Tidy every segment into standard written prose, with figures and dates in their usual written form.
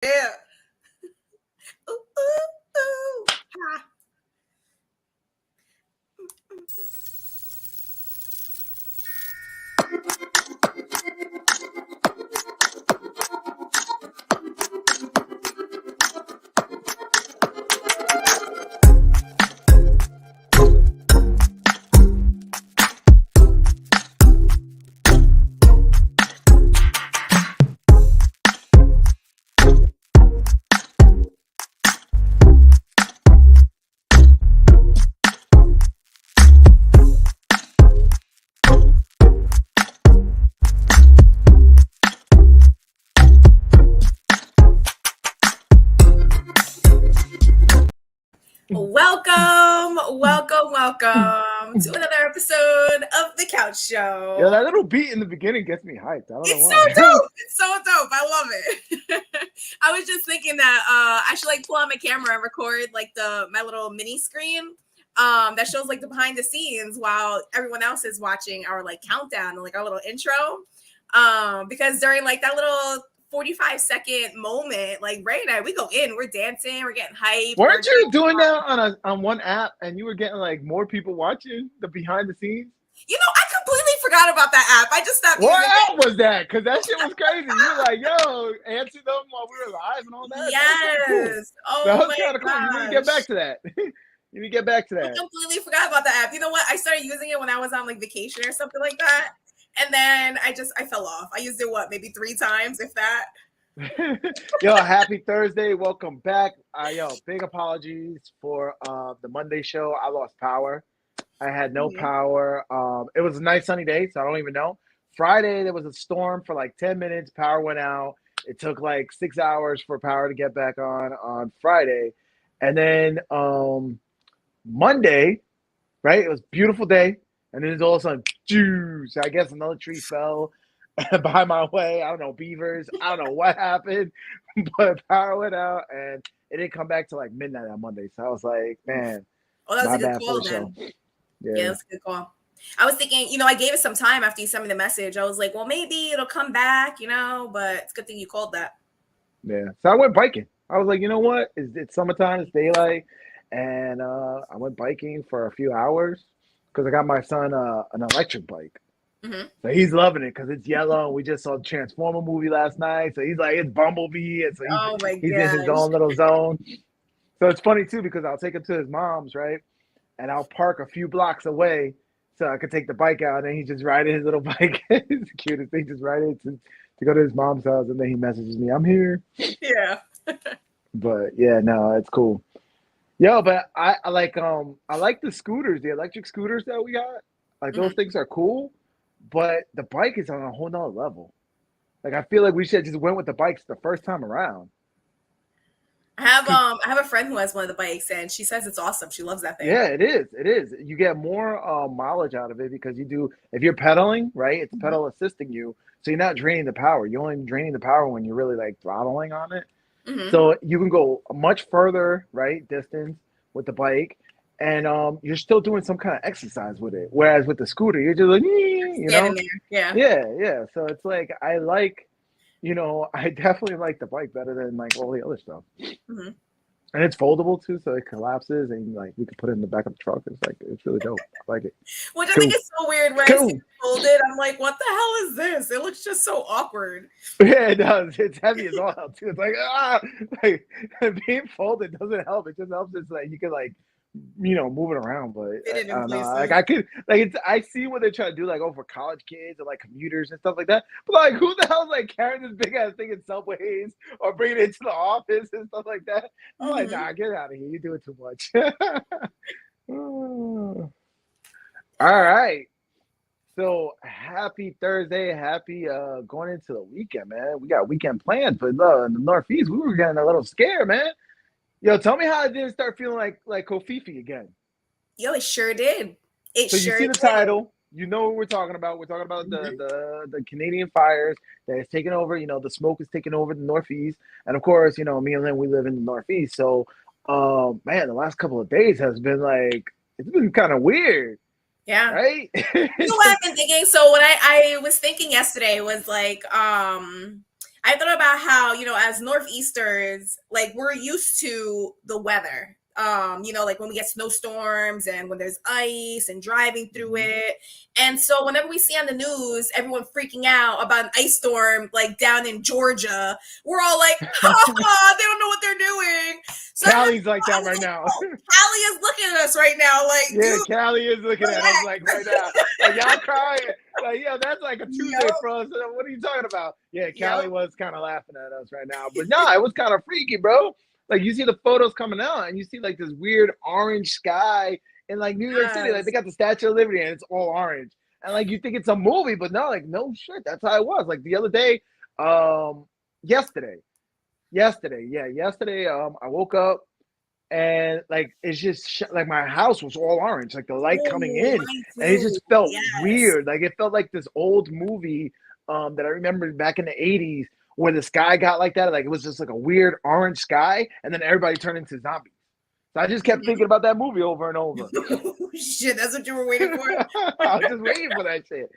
Yeah. Ooh, ooh, ooh. Ha. Welcome to another episode of The Couch Show. Yeah, that little beat in the beginning gets me hyped. I don't know It's why. so dope. It's so dope. I love it. I was just thinking that I should like pull out my camera and record like my little mini screen that shows like the behind the scenes while everyone else is watching our like countdown and like our little intro. Because during like that little 45-second moment, like Ray and I, we go in, we're dancing, we're getting hyped. Weren't you doing that on one app and you were getting like more people watching the behind the scenes? You know, I completely forgot about that app. I just stopped What using app was that? Because that shit was crazy. You were like, yo, answer them while we were live and all that. Yes. That was Oh kind of cool. You need to get back to that. You need to get back to that. I completely forgot about the app. You know what? I started using it when I was on like vacation or something like that. And then I fell off. I used it maybe 3 times, if that. Yo, happy Thursday. Welcome back. Big apologies for the Monday show. I lost power. I had no power. It was a nice sunny day, so I don't even know. Friday, there was a storm for like 10 minutes. Power went out. It took like 6 hours for power to get back on Friday. And then Monday, right? It was a beautiful day. And then all of a sudden, juice. I guess another tree fell by my way. I don't know, beavers. I don't know what happened, but power went out and it didn't come back till like midnight on Monday. So I was like, man. Oh, that was a good call then. Yeah, that's a good call. I was thinking, I gave it some time after you sent me the message. I was like, well, maybe it'll come back, but it's a good thing you called that. Yeah. So I went biking. I was like, you know what? It's summertime, it's daylight. And I went biking for a few hours because I got my son an electric bike. Mm-hmm. So he's loving it because it's yellow. And we just saw the Transformer movie last night. So he's like, it's Bumblebee. And so he's in his own little zone. So it's funny, too, because I'll take him to his mom's, right? And I'll park a few blocks away so I could take the bike out. And he's just riding his little bike. It's the cutest thing, just riding to go to his mom's house. And then he messages me, I'm here. Yeah. But, yeah, no, it's cool. Yo, but I like the scooters, the electric scooters that we got. Like, those things are cool. But the bike is on a whole nother level. Like, I feel like we should have just went with the bikes the first time around. I have a friend who has one of the bikes, and she says it's awesome. She loves that thing. Yeah, it is. It is. You get more mileage out of it because if you're pedaling, right, it's pedal assisting you. So you're not draining the power. You're only draining the power when you're really like throttling on it. Mm-hmm. So you can go much further, right, distance with the bike. And you're still doing some kind of exercise with it. Whereas with the scooter, you're just like, there. Yeah. So it's like, I definitely like the bike better than like all the other stuff. Mm-hmm. And it's foldable too, so it collapses and like we can put it in the back of the truck. It's really dope. I like it. Which I think is so weird when I see it folded. I'm like, what the hell is this? It looks just so awkward. Yeah, it does. It's heavy as all hell too. It's like being folded doesn't help. It just helps. It's like you can like move it around, but I don't know. Like I see what they're trying to do, like for college kids or like commuters and stuff like that. But like, who the hell is like carrying this big ass thing in subways or bringing it into the office and stuff like that? I'm like, nah, get out of here. You do it too much. All right. So happy Thursday, happy going into the weekend, man. We got weekend plans, but in the Northeast, we were getting a little scared, man. Yo, tell me how it didn't start feeling like Kofifi again. Yo, it sure did. You see the title. You know what we're talking about. We're talking about the Canadian fires that is taking over. The smoke is taking over the Northeast. And, of course, me and Lynn, we live in the Northeast. So, man, the last couple of days has been it's been kind of weird. Yeah. Right? You know what I've been thinking? So what I was thinking yesterday was I thought about how, as Northeasters, like we're used to the weather. Like when we get snowstorms and when there's ice and driving through Mhm. it. And so whenever we see on the news everyone freaking out about an ice storm like down in Georgia, we're all like, ha ha, they don't know what they're doing. So I Callie's like I that was right like, now. oh, Callie is looking at us right now, like, Yeah, dude, Callie is looking at us like right relax. now. Like y'all crying. Like, yeah, that's like a Tuesday Yep, for us. What are you talking about? Yeah, yep. Callie was kind of laughing at us right now. But no, it was kind of freaky, bro. Like you see the photos coming out and you see like this weird orange sky in like New York City. Like they Yes. got the Statue of Liberty and it's all orange. And like you think it's a movie, but no, like no shit. That's how it was. Like the other day, um, yesterday. Yesterday, I woke up and like it's just like my house was all orange, like the light coming Oh, in, mine and it too. just felt Yes. weird. Like it felt like this old movie that I remember back in the '80s where the sky got like that. Like it was just like a weird orange sky, and then everybody turned into zombies. So I just kept thinking about that movie over and over. Shit, that's what you were waiting for. I was just waiting for that shit,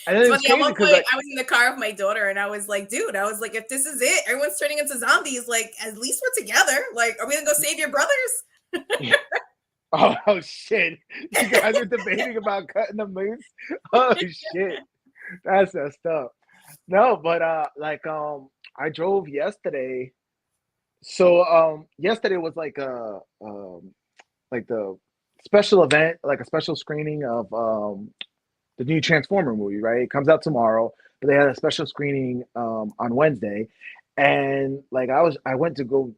and then It's it was funny. At crazy one because point, like, I was in the car with my daughter, and I was like, "Dude, I was like, if this is it, everyone's turning into zombies. Like, at least we're together. Like, are we gonna go save your brothers?" oh shit, you guys are debating about cutting the moose. Oh shit, that's messed up. No, but I drove yesterday. So yesterday was like the special event, like a special screening of the new Transformer movie, right? It comes out tomorrow, but they had a special screening on Wednesday. And like I went to go,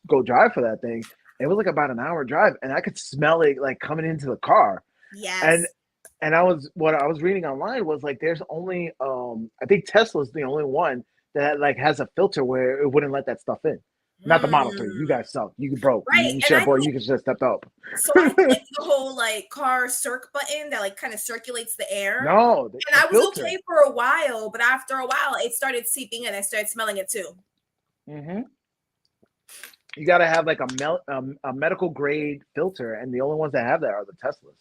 go drive for that thing. It was like about an hour drive and I could smell it like coming into the car. And Yes. what I was reading online was like there's only I think Tesla's the only one that like has a filter where it wouldn't let that stuff in. Not the Model 3. You Mm. guys suck. You broke. Right, You and should have boy, you could just stepped up. so I think it's the whole like car circ button that like kind of circulates the air. No, And the I was filter. okay for a while, but after a while, it started seeping in. I started smelling it too. Hmm. You got to have like a medical grade filter, and the only ones that have that are the Teslas.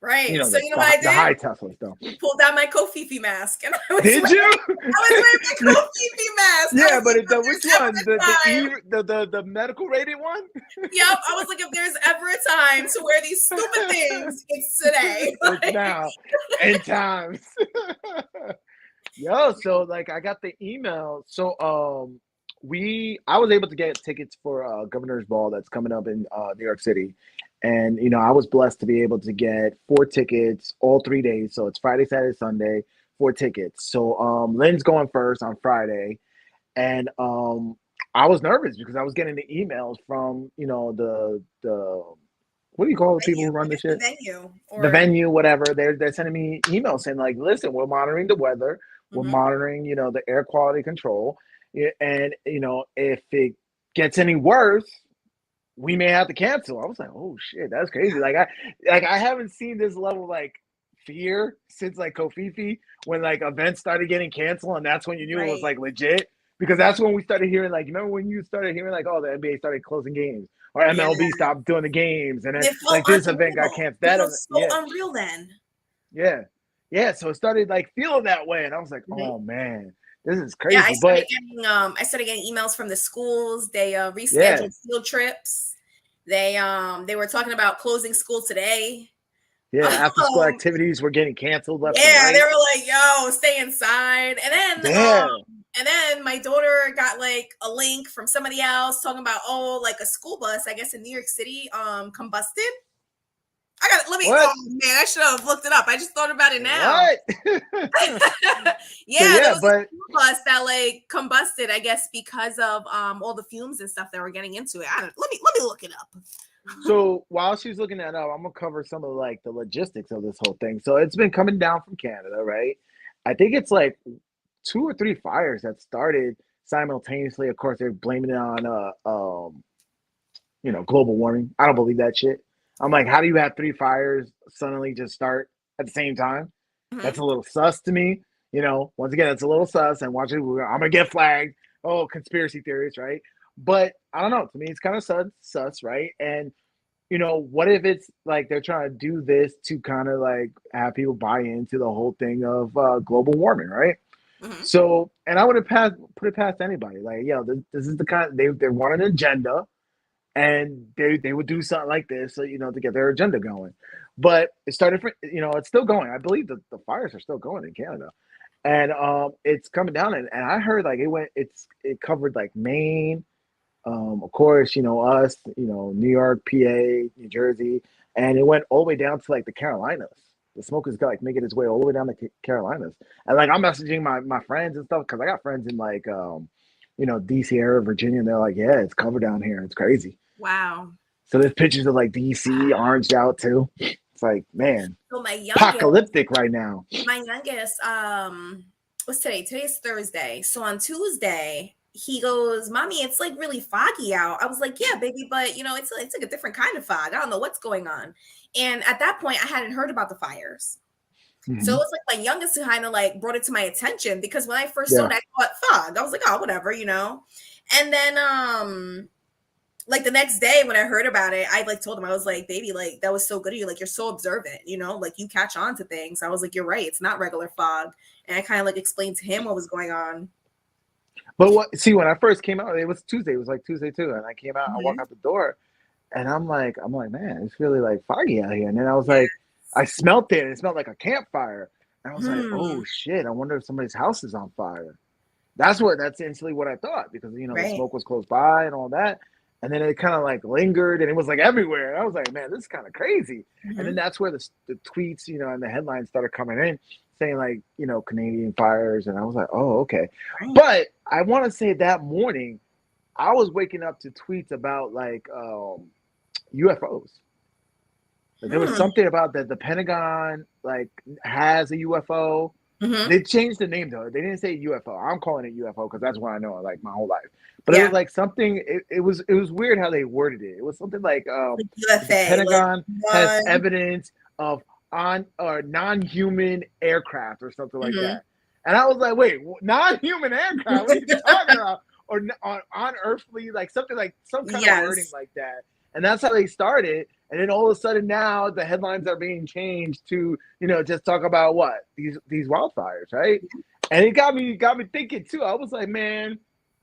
You Right. know So you know what I the did? high Teslas though. Pulled out my Kofifi mask, and Did you? I was wearing my Kofifi mask. I Yeah, was but like, if which there's ever one? a time, The medical rated one? yep. I was like, if there's ever a time to wear these stupid things, it's today. It's Like, now. End times. Yo, so like I got the email. So I was able to get tickets for Governor's Ball that's coming up in New York City. And I was blessed to be able to get 4 tickets all 3 days. So it's Friday, Saturday, Sunday, 4 tickets. So Lynn's going first on Friday. And I was nervous because I was getting the emails from, the what do you call the people who venue, I run the guess the shit? venue, The or venue, whatever. They're sending me emails saying like, listen, we're monitoring the weather, we're mhm. monitoring, the air quality control, and if it gets any worse, we may have to cancel. I was like, oh shit, that's crazy. Like I haven't seen this level like fear since like Kofifi when like events started getting canceled, and that's when you knew it was Right. like legit. Because that's when we started hearing like, remember when you started hearing like, oh, the NBA started closing games or Yeah. MLB stopped doing the games, and And then it felt like this event got unreal. canceled. It That felt event, so yeah, unreal then. yeah, yeah. So it started like feeling that way, and I was like, Mhm. oh man, this is Yeah, crazy. But I started getting emails from the schools. They yeah, rescheduled field trips. They were talking about closing school today. yeah, after school Um, activities were getting canceled left and yeah, they right. were like, "Yo, stay inside." Yeah. And then my daughter got like a link from somebody else talking about, oh, like a school bus, I guess in New York City, combusted. I got let me What? oh man, I should have looked it up. I just thought about it now. What? So Yeah, there yeah, was a but school bus that like combusted, I guess, because of all the fumes and stuff that were getting into it. I don't let me look it up. so while she's looking that up, I'm gonna cover some of like the logistics of this whole thing. So it's been coming down from Canada, right? I think it's like 2 or 3 fires that started simultaneously. Of course, they're blaming it on global warming. I don't believe that shit. I'm like, how do you have 3 fires suddenly just start at the same time? That's Mhm. a little sus to me. Once again, it's a little sus. And watch it, I'm gonna get flagged. Oh, conspiracy theories, right? But I don't know. To me, it's kind of sus, right? And what if it's like they're trying to do this to kind of like have people buy into the whole thing of global warming, right? Mm-hmm. So, and I would have put it past anybody. Like, yo, this is the kind they want an agenda, and they would do something like this, so to get their agenda going. But it started, it's still going. I believe the fires are still going in Canada, and it's coming down. And I heard like it covered like Maine, of course, us, New York, PA, New Jersey, and it went all the way down to like the Carolinas. The smoke is like making its way all the way down to Carolinas, and like I'm messaging my friends and stuff because I got friends in like DC area, Virginia, and they're like, yeah, it's covered down here. It's crazy. Wow. So there's pictures of like DC oranged out too. It's like, man, So apocalyptic right now. my youngest, what's today? Today's Thursday. So on Tuesday, he goes, Mommy, it's like really foggy out. I was like, yeah, baby, but it's like a different kind of fog. I don't know what's going on. And at that point, I hadn't heard about the fires. Mm-hmm. So it was like my youngest who kind of like brought it to my attention, because when I first saw it, I thought fog. I was like, oh, whatever, And then like the next day when I heard about it, I like told him, I was like, baby, like that was so good of you. Like, you're so observant, like you catch on to things. I was like, you're right. It's not regular fog. And I kind of like explained to him what was going on. But when I first came out, it was Tuesday. It was like Tuesday too. And I came out, I walk out the door, and I'm like, man, it's really like foggy out here. And then I was like, I smelt it, and it smelled like a campfire. And I was like, oh shit, I wonder if somebody's house is on fire. That's instantly what I thought, because the smoke was close by and all that. And then it kind of like lingered, and it was like everywhere. And I was like, man, this is kind of crazy. And then that's where the tweets, and the headlines started coming in saying like, Canadian fires. And I was like, oh, okay. But I want to say that morning, I was waking up to tweets about like UFOs. There was something about that the Pentagon like has a UFO. They changed the name though. They didn't say UFO. I'm calling it UFO because that's what I know like my whole life. But it was like something. It was weird how they worded it. It was something like the Pentagon has evidence of non-human aircraft or something like that. And I was like, wait, non-human aircraft? What are you talking about? Or unearthly, like something like some kind of wording like that. And that's how they started. And then all of a sudden now the headlines are being changed to, just talk about what? These wildfires, right? And it got me thinking too. I was like, man,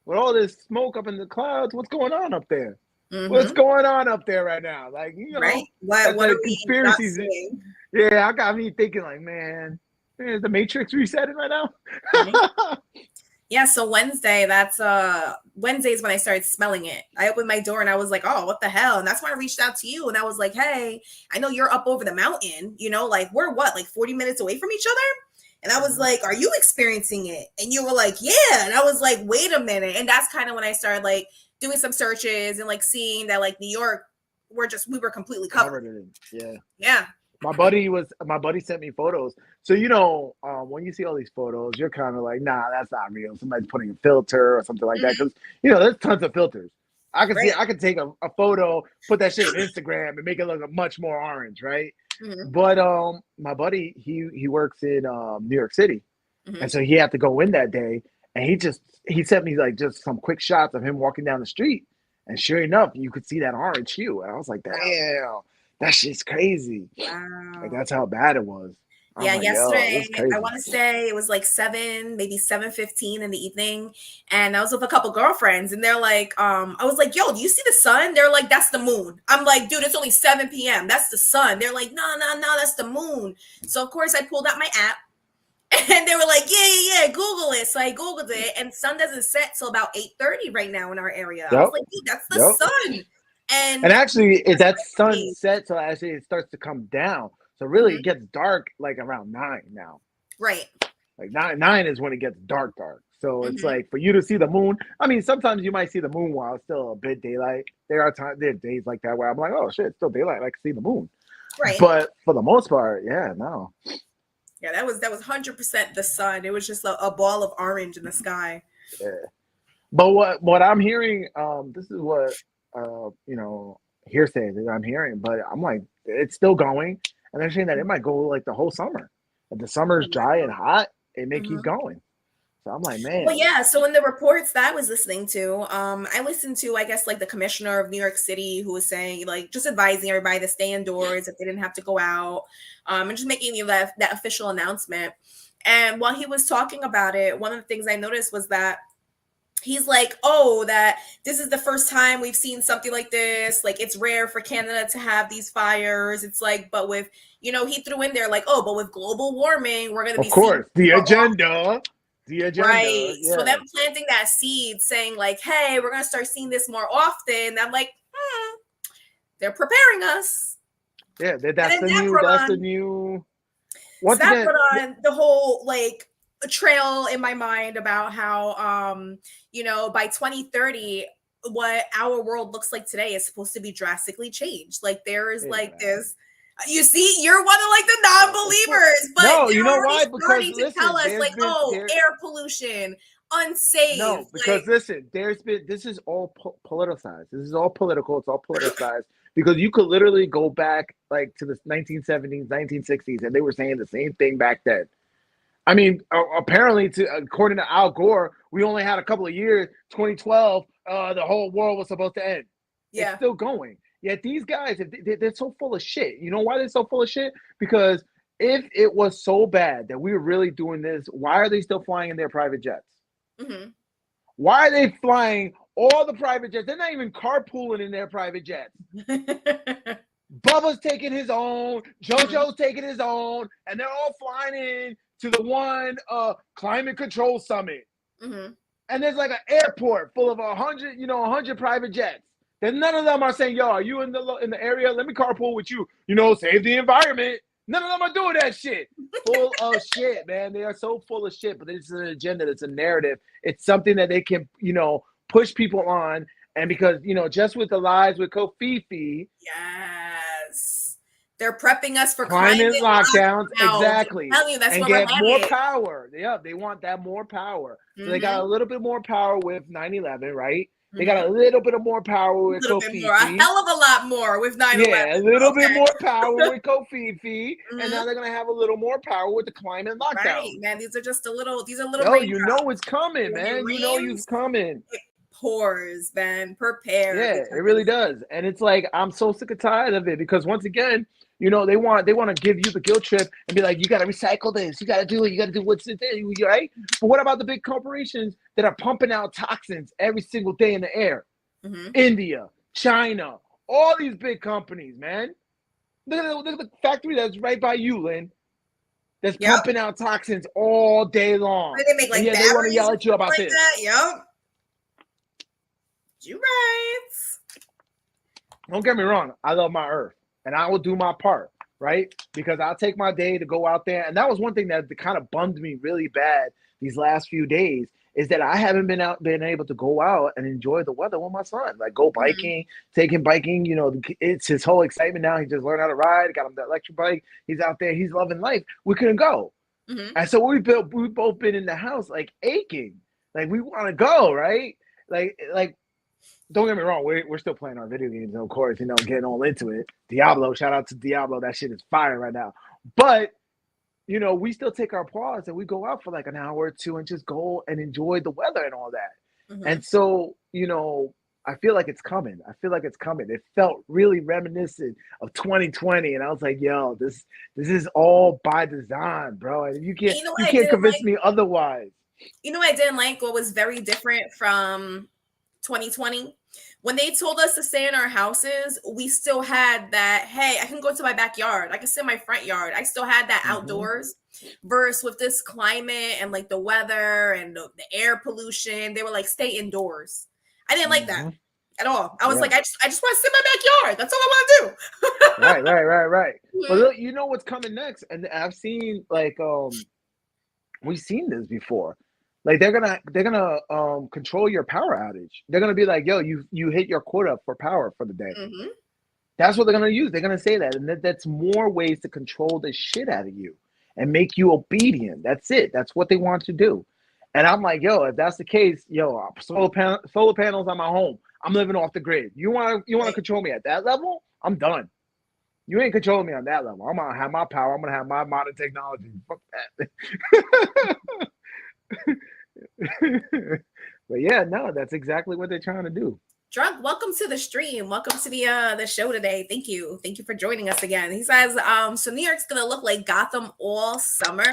with all this smoke up in the clouds, what's going on up there? What's going on up there right now? Like, right? What are conspiracies? Yeah, I got me thinking like, man, is the Matrix resetting right now? Yeah, so Wednesday, Wednesdays when I started smelling it. I opened my door and I was like, oh, what the hell? And that's when I reached out to you and I was like, hey, I know you're up over the mountain, like we're like 40 minutes away from each other? And I was like, are you experiencing it? And you were like, yeah. And I was like, wait a minute. And that's kind of when I started like doing some searches and like seeing that like New York, we were completely covered. Yeah. My buddy sent me photos. So, when you see all these photos, you're kind of like, nah, that's not real. Somebody's putting a filter or something like that. Because, there's tons of filters. I could take a photo, put that shit on Instagram and make it look much more orange, right? But my buddy, he works in New York City. And so he had to go in that day. And he sent me like just some quick shots of him walking down the street. And sure enough, you could see that orange hue. And I was like, damn. That shit's crazy. Wow. Like that's how bad it was. Yeah, yesterday I want to say it was like 7:15 in the evening, and I was with a couple girlfriends, and they're like, I was like, yo, do you see the sun? They're like, that's the moon. I'm like, dude, it's only 7 p.m. That's the sun. They're like, no, that's the moon. So of course I pulled out my app, and they were like, yeah, Google it. So I Googled it, and sun doesn't set till about 8:30 right now in our area. I was like, dude, that's the sun. And actually, that sun sets, so actually it starts to come down. So really, it gets dark like around 9 now. Right. Like 9 is when it gets dark. So it's like for you to see the moon. I mean, sometimes you might see the moon while it's still a bit daylight. There are days like that where I'm like, oh shit, it's still daylight. I can see the moon. Right. But for the most part, no. Yeah, that was 100% the sun. It was just a ball of orange in the sky. Yeah. But what I'm hearing, this is what. Hearsay that I'm hearing, but I'm like, it's still going, and they're saying that it might go like the whole summer. If the summer is dry and hot, it may keep going. So I'm like, Well, man, yeah. So in the reports that I was listening to, I listened to, I guess, like the commissioner of New York City, who was saying, like, just advising everybody to stay indoors if they didn't have to go out, and just making that official announcement. And while he was talking about it, one of the things I noticed was that he's like, oh, that this is the first time we've seen something like this. Like, it's rare for Canada to have these fires. It's like, but with, he threw in there like, oh, but with global warming, we're going to of be seeing course, the more agenda, right. So them yeah. planting that seed saying like, hey, we're gonna start seeing this more often. I'm like, they're preparing us. Yeah, And that's then the that new. brought That's the on new. so Once that again, brought on the whole like a trail in my mind about how by 2030 what our world looks like today is supposed to be drastically changed. Like there is like exactly. this you see, you're one of like the non-believers, but No, you they're know already why? Because starting to tell listen, us like, oh, air pollution, unsafe. no, because Like, listen, this is all politicized. This is all political. It's all politicized because you could literally go back like to the 1970s, 1960s, and they were saying the same thing back then. I mean, apparently, according to Al Gore, we only had a couple of years. 2012, the whole world was supposed to end. It's yeah. still going. Yet these guys, they're so full of shit. You know why they're so full of shit? Because if it was so bad that we were really doing this, why are they still flying in their private jets? Mm-hmm. Why are they flying all the private jets? They're not even carpooling in their private jets. Bubba's taking his own, JoJo's taking his own, and they're all flying in to the one climate control summit. Mm-hmm. And there's like an airport full of 100 private jets. Then none of them are saying, "Yo, are you in the area? Let me carpool with you. Save the environment." None of them are doing that shit. Full of shit, man. They are so full of shit. But it's an agenda. It's a narrative. It's something that they can, push people on. And because just with the lies with Kofifi, Yes. They're prepping us for climate lockdowns, lockdowns. exactly, I'm telling you, that's and where we're get more headed. power. Yeah, they want that more power. So Mm-hmm. they got a little bit more power with 9/11, right? They Mm-hmm. got a little bit of more power with A little bit Kofifi. more, a hell of a lot more with 9/11. Yeah, a little Okay. bit more power with Kofifi, Mm-hmm. and now they're gonna have a little more power with the climate lockdown. Right, man. These are little Yo, raindrops. it's coming, When it man. You know it's rains, coming. it pours, man. Prepare Yeah, it really because does. And it's like I'm so sick and tired of it because once again, they want to give you the guilt trip and be like, you gotta recycle this, you gotta do it, you gotta do what's it, right? But what about the big corporations that are pumping out toxins every single day in the air? mm-hmm. India, China, all these big companies, man. Look at the factory that's right by you, Lynn. That's pumping out toxins all day long. They make like and batteries they want to yell at you about like this. that. Yep. You right. Don't get me wrong. I love my earth and I will do my part, right? Because I'll take my day to go out there. And that was one thing that kind of bummed me really bad these last few days is that I haven't been able to go out and enjoy the weather with my son. Like go biking, take him biking. It's his whole excitement now. He just learned how to ride, got him the electric bike. He's out there. He's loving life. We couldn't go. Mm-hmm. And so we've both been in the house like aching. Like we want to go, right? Like don't get me wrong, we're still playing our video games, of course, getting all into it. Diablo, shout out to Diablo, that shit is fire right now. But we still take our pause and we go out for like an hour or two and just go and enjoy the weather and all that. Mm-hmm. And so, I feel like it's coming. It felt really reminiscent of 2020, and I was like, yo, this is all by design, bro. And you can't convince me otherwise. You know what I didn't like? What was very different from 2020 when they told us to stay in our houses, we still had that, hey, I can go to my backyard, I can sit in my front yard, I still had that outdoors. Versus with this climate and like the weather and the air pollution, they were like, stay indoors. I didn't like that at all. I was like, I just want to sit in my backyard, that's all I want to do. Right. But look, you know what's coming next, and I've seen like we've seen this before. Like they're gonna control your power outage. They're gonna be like, yo, you hit your quota for power for the day. That's what they're gonna use. They're gonna say that, and that's more ways to control the shit out of you and make you obedient. That's it. That's what they want to do. And I'm like, yo, if that's the case, yo, solar panels on my home. I'm living off the grid. You wanna control me at that level? I'm done. You ain't controlling me on that level. I'm gonna have my power. I'm gonna have my modern technology. Fuck that. But yeah, no, that's exactly what they're trying to do. Drunk, welcome to the stream. Welcome to the show today. Thank you. Thank you for joining us again. He says, so New York's gonna look like Gotham all summer.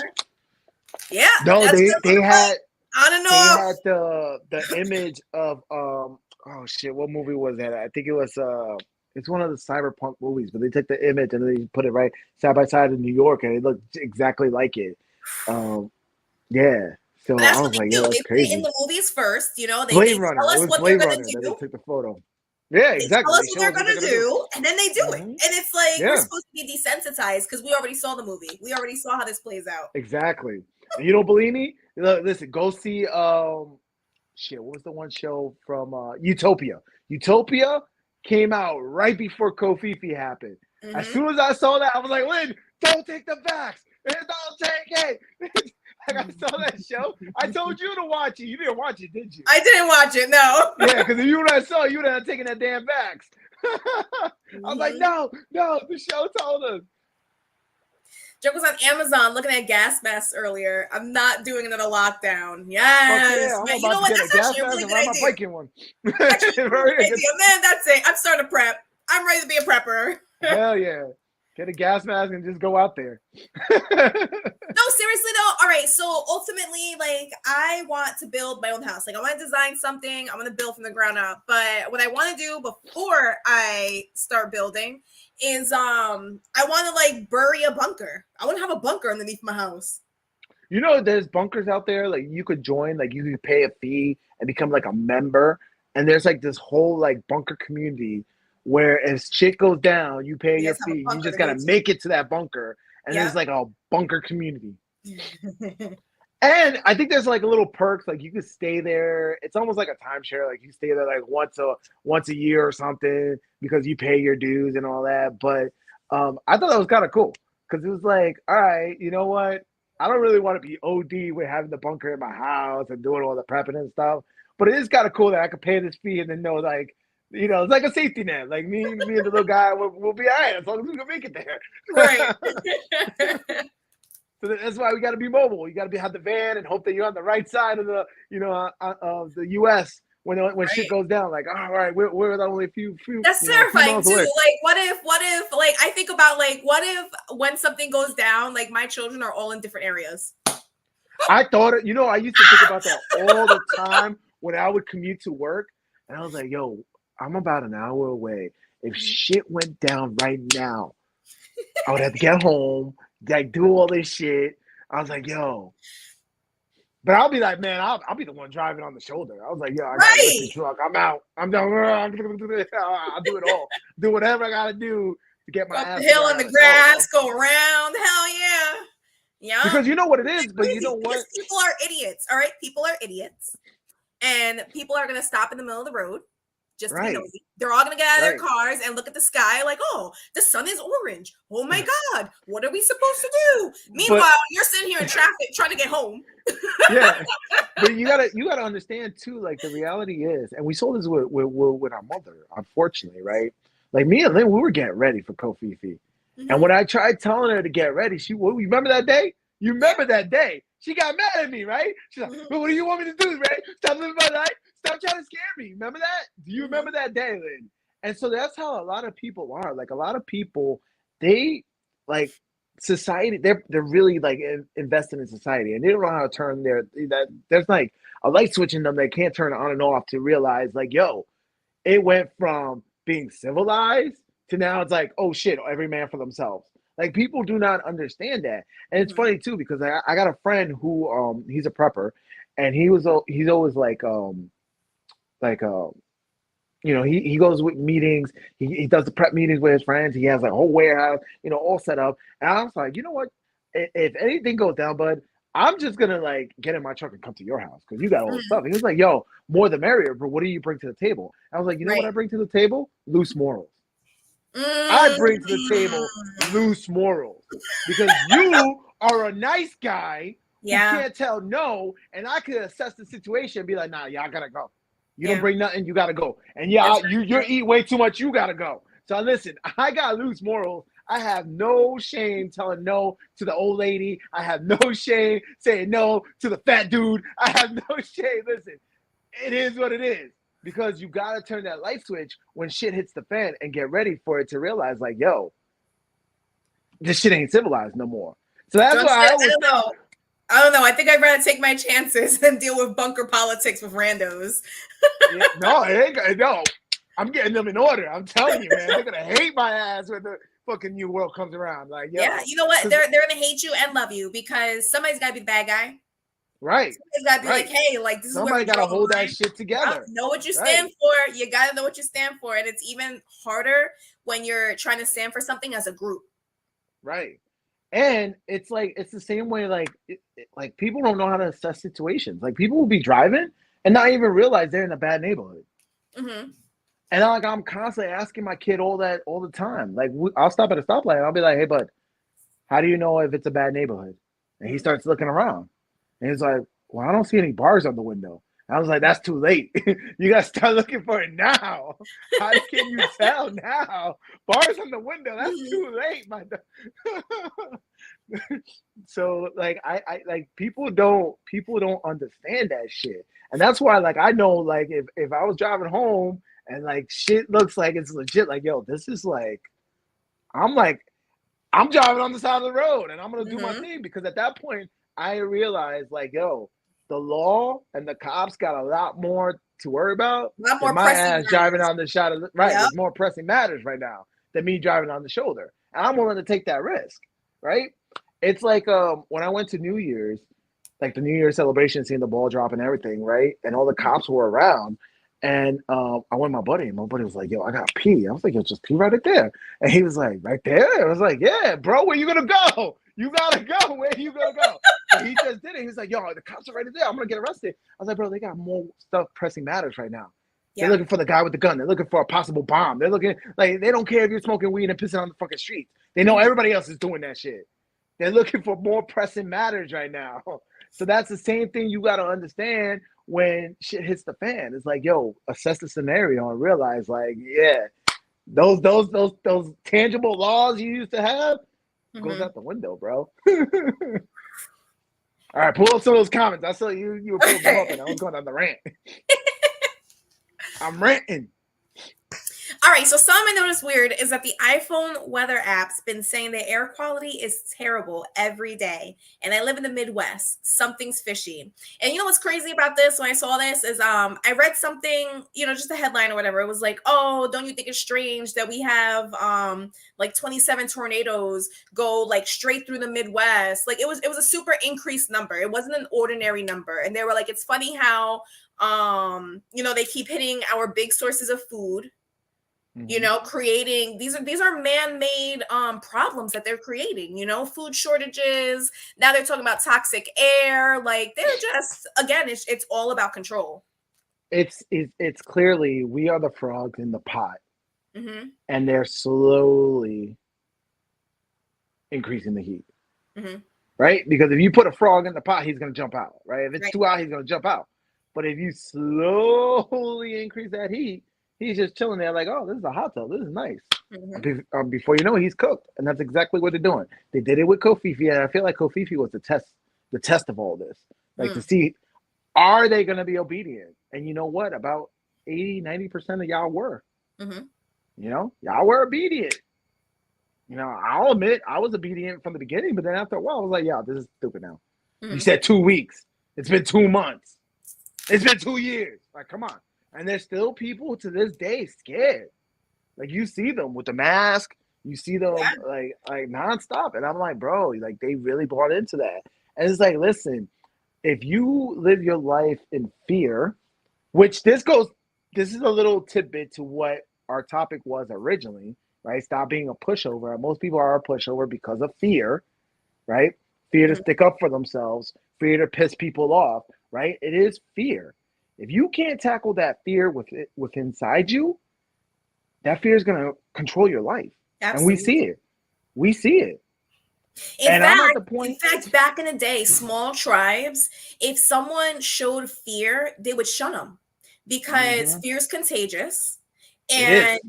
Yeah, No, that's they gonna they look had like on and they off. had the image of oh shit, what movie was that? I think it was it's one of the cyberpunk movies, but they took the image and they put it right side by side in New York and it looked exactly like it. Um yeah. But So that's I what was they like, do. yo, that's They put it in crazy. the movies first. You know, they Blade tell Runner. It us was what they're Blade gonna Runner that they do. took the photo. Yeah, They tell exactly. us They what show they're us what they're gonna gonna do. do, and then they do it. Hmm. And it's like we're Yeah, supposed to be desensitized because we already saw the movie. We already saw how this plays out. exactly. And you don't believe me? Listen, go see shit, what was the one show from Utopia? Utopia came out right before Kofifi happened. As Mm-hmm. soon as I saw that, I was like, Lynn, don't take the vax. Don't take it. Like I saw that show. I told you to watch it. You didn't watch it, did you? I didn't watch it. No. Yeah, because if you would have saw, you would have taken that damn vax. I was like, Mm-hmm. no, the show told us. Joke was on Amazon looking at gas masks earlier. I'm not doing another lockdown. Fuck Yes. yeah, I'm Man, you know about to what? get a That's gas actually a mask really and good ride my idea. bike in one. Actually, a really good idea. Man, that's it. I'm starting to prep. I'm ready to be a prepper. Hell yeah. Get a gas mask and just go out there. No, seriously though. All right. So ultimately, like, I want to build my own house. Like, I want to design something. I want to build from the ground up. But what I want to do before I start building is I want to like bury a bunker. I want to have a bunker underneath my house. You know, there's bunkers out there. Like you could join. Like you could pay a fee and become like a member. And there's like this whole like bunker community where if shit goes down, you pay You your guys have a fee. You bunker just to go gotta make it to that bunker. And to. there's like a bunker community. Yep. And I think there's like a little perks, like you could stay there. It's almost like a timeshare, like you stay there like once a year or something because you pay your dues and all that. But I thought that was kind of cool because it was like, all right, you know what? I don't really want to be OD with having the bunker in my house and doing all the prepping and stuff. But it is kind of cool that I could pay this fee and then know like, you know, it's like a safety net. Like me and the little guy will be all right as long as we can make it there. Right. So that's why we got to be mobile. You got to have the van and hope that you're on the right side of the, of the U.S. when shit Right. goly down. Like, all right, we're only a few That's few terrifying miles too. away. Like, what if, like, I think about, like, what if when something goes down, like, my children are all in different areas? I thought it. You know, I used to think about that all the time when I would commute to work, and I was like, yo, I'm about an hour away. If shit went down right now, I would have to get home, like do all this shit. I was like, yo. But I'll be like, man, I'll be the one driving on the shoulder. I was like, yo, I got a lifted Right. truck. I'm out. I'm done. I'll do it all. Do whatever I got to do to get my Go up ass the to hill where in I the gotta go, grass, go around. Hell yeah. Yeah. because you know what it is, It's but you crazy know what? because people are idiots. All right. People are idiots. And people are going to stop in the middle of the road just to be Right, nosy. They're all going to get out of their right. cars and look at the sky like, oh, the sun is orange. Oh my God. What are we supposed to do? Meanwhile, But you're sitting here in traffic trying to get home. yeah, but you gotta understand too. Like the reality is, and we saw this with our mother, unfortunately, right? Like me and Lynn, we were getting ready for Kofifi. And when I tried telling her to get ready, you remember that day? You Yeah. remember that day? She got mad at me, right? She's like, "Well, what do you want me to do, right? Stop living my life. Stop trying to scare me." Remember that? Do you remember that day, Lynn? And so that's how a lot of people are. Like a lot of people, they like society. They're really like invested in society, and they don't know how to turn there's like a light switch in them they can't turn on and off to realize like, yo, it went from being civilized to now it's like, oh shit, every man for themselves. Like people do not understand that, and it's funny too because I got a friend who he's a prepper, and he's always like he goes with meetings, he does the prep meetings with his friends, he has like a whole warehouse, all set up, and I was like, you know what, if anything goes down, bud, I'm just gonna like get in my truck and come to your house because you got all the stuff. And he was like, yo, more the merrier, but what do you bring to the table? I was like, you know what Right. I bring to the table? Loose morals. I Mm. bring to the table loose morals because you are a nice guy who Yeah. can't tell no, and I could assess the situation and be like, nah, y'all gotta go. You don't Yeah. bring nothing, you gotta go. And yeah, That's you eat way too much, you gotta go. So listen, I got loose morals. I have no shame telling no to the old lady. I have no shame saying no to the fat dude. I have no shame. Listen, it is what it is. Because you gotta turn that light switch when shit hits the fan and get ready for it to realize, like, yo, this shit ain't civilized no more. So that's why I always think. I don't know. I think I'd rather take my chances than deal with bunker politics with randos. Yeah, no, it ain't, no. I'm getting them in order. I'm telling you, man. They're gonna hate my ass when the fucking new world comes around. Like, yo, yeah, you know what? They're gonna hate you and love you because somebody's gotta be the bad guy. Right. Somebody's gotta be like, hey, like this Somebody is where gotta hold that shit together. Know what you stand for. You gotta know what you stand for, and it's even harder when you're trying to stand for something as a group. Right. And it's like it's the same way. Like, like people don't know how to assess situations. Like people will be driving and not even realize they're in a bad neighborhood. Mm-hmm. And I'm constantly asking my kid all the time. Like I'll stop at a stoplight and I'll be like, "Hey, bud, how do you know if it's a bad neighborhood?" And he starts looking around, and he's like, "Well, I don't see any bars on the window." And I was like, "That's too late. You gotta start looking for it now. How can you tell now? Bars on the window? That's too late, my." So like I like people don't understand that shit, and that's why like I know like if I was driving home and like shit looks like it's legit, like yo, this is like I'm driving on the side of the road and I'm gonna do my thing, because at that point I realized like yo, the law and the cops got a lot more to worry about than my ass driving on the side of the right. Yep. There's more pressing matters right now than me driving on the shoulder, and I'm willing to take that risk, right? It's like when I went to New Year's, like the New Year's celebration, seeing the ball drop and everything, right? And all the cops were around. And I went with my buddy, and my buddy was like, yo, I gotta pee. I was like, yo, just pee right there. And he was like, right there? I was like, yeah, bro, where you gonna go? You gotta go. Where you gonna go? And he just did it. He was like, yo, the cops are right there. I'm gonna get arrested. I was like, bro, they got more stuff pressing matters right now. Yeah. They're looking for the guy with the gun. They're looking for a possible bomb. They're looking, like, they don't care if you're smoking weed and pissing on the fucking streets. They know everybody else is doing that shit. They're looking for more pressing matters right now. So that's the same thing you got to understand when shit hits the fan. It's like, yo, assess the scenario and realize, like, yeah, those tangible laws you used to have goes out the window, bro. All right, pull up some of those comments. I saw you were pulling them up, and I was going on the rant. I'm ranting. All right, so something I noticed weird is that the iPhone weather app's been saying the air quality is terrible every day. And I live in the Midwest. Something's fishy. And you know what's crazy about this when I saw this is I read something, you know, just a headline or whatever. It was like, oh, don't you think it's strange that we have like 27 tornadoes go like straight through the Midwest? Like it was a super increased number. It wasn't an ordinary number. And they were like, it's funny how you know, they keep hitting our big sources of food. You know, creating these are man-made problems that they're creating, you know, food shortages. Now they're talking about toxic air. Like they're just, again, it's all about control. It's clearly we are the frogs in the pot, and they're slowly increasing the heat, right? Because if you put a frog in the pot, he's going to jump out, right? If it's too hot, he's going to jump out. But if you slowly increase that heat, he's just chilling there like, oh, this is a hot tub. This is nice. Before you know it, he's cooked. And that's exactly what they're doing. They did it with Kofifi, and I feel like Kofifi was the test of all this. Like to see, are they going to be obedient? And you know what? About 80-90% of y'all were. You know, y'all were obedient. You know, I'll admit I was obedient from the beginning, but then after a while, I was like, yeah, this is stupid now. You said 2 weeks. It's been 2 months. It's been 2 years. Like, come on. And there's still people to this day scared. Like you see them with the mask, you see them like nonstop. And I'm like, bro, like they really bought into that. And it's like, listen, if you live your life in fear, which this is a little tidbit to what our topic was originally, right? Stop being a pushover. Most people are a pushover because of fear, right? Fear to stick up for themselves, fear to piss people off, right? It is fear. If you can't tackle that fear with inside you, that fear is going to control your life. Absolutely. And we see it. In fact, back in the day, small tribes, if someone showed fear, they would shun them because fear is contagious. And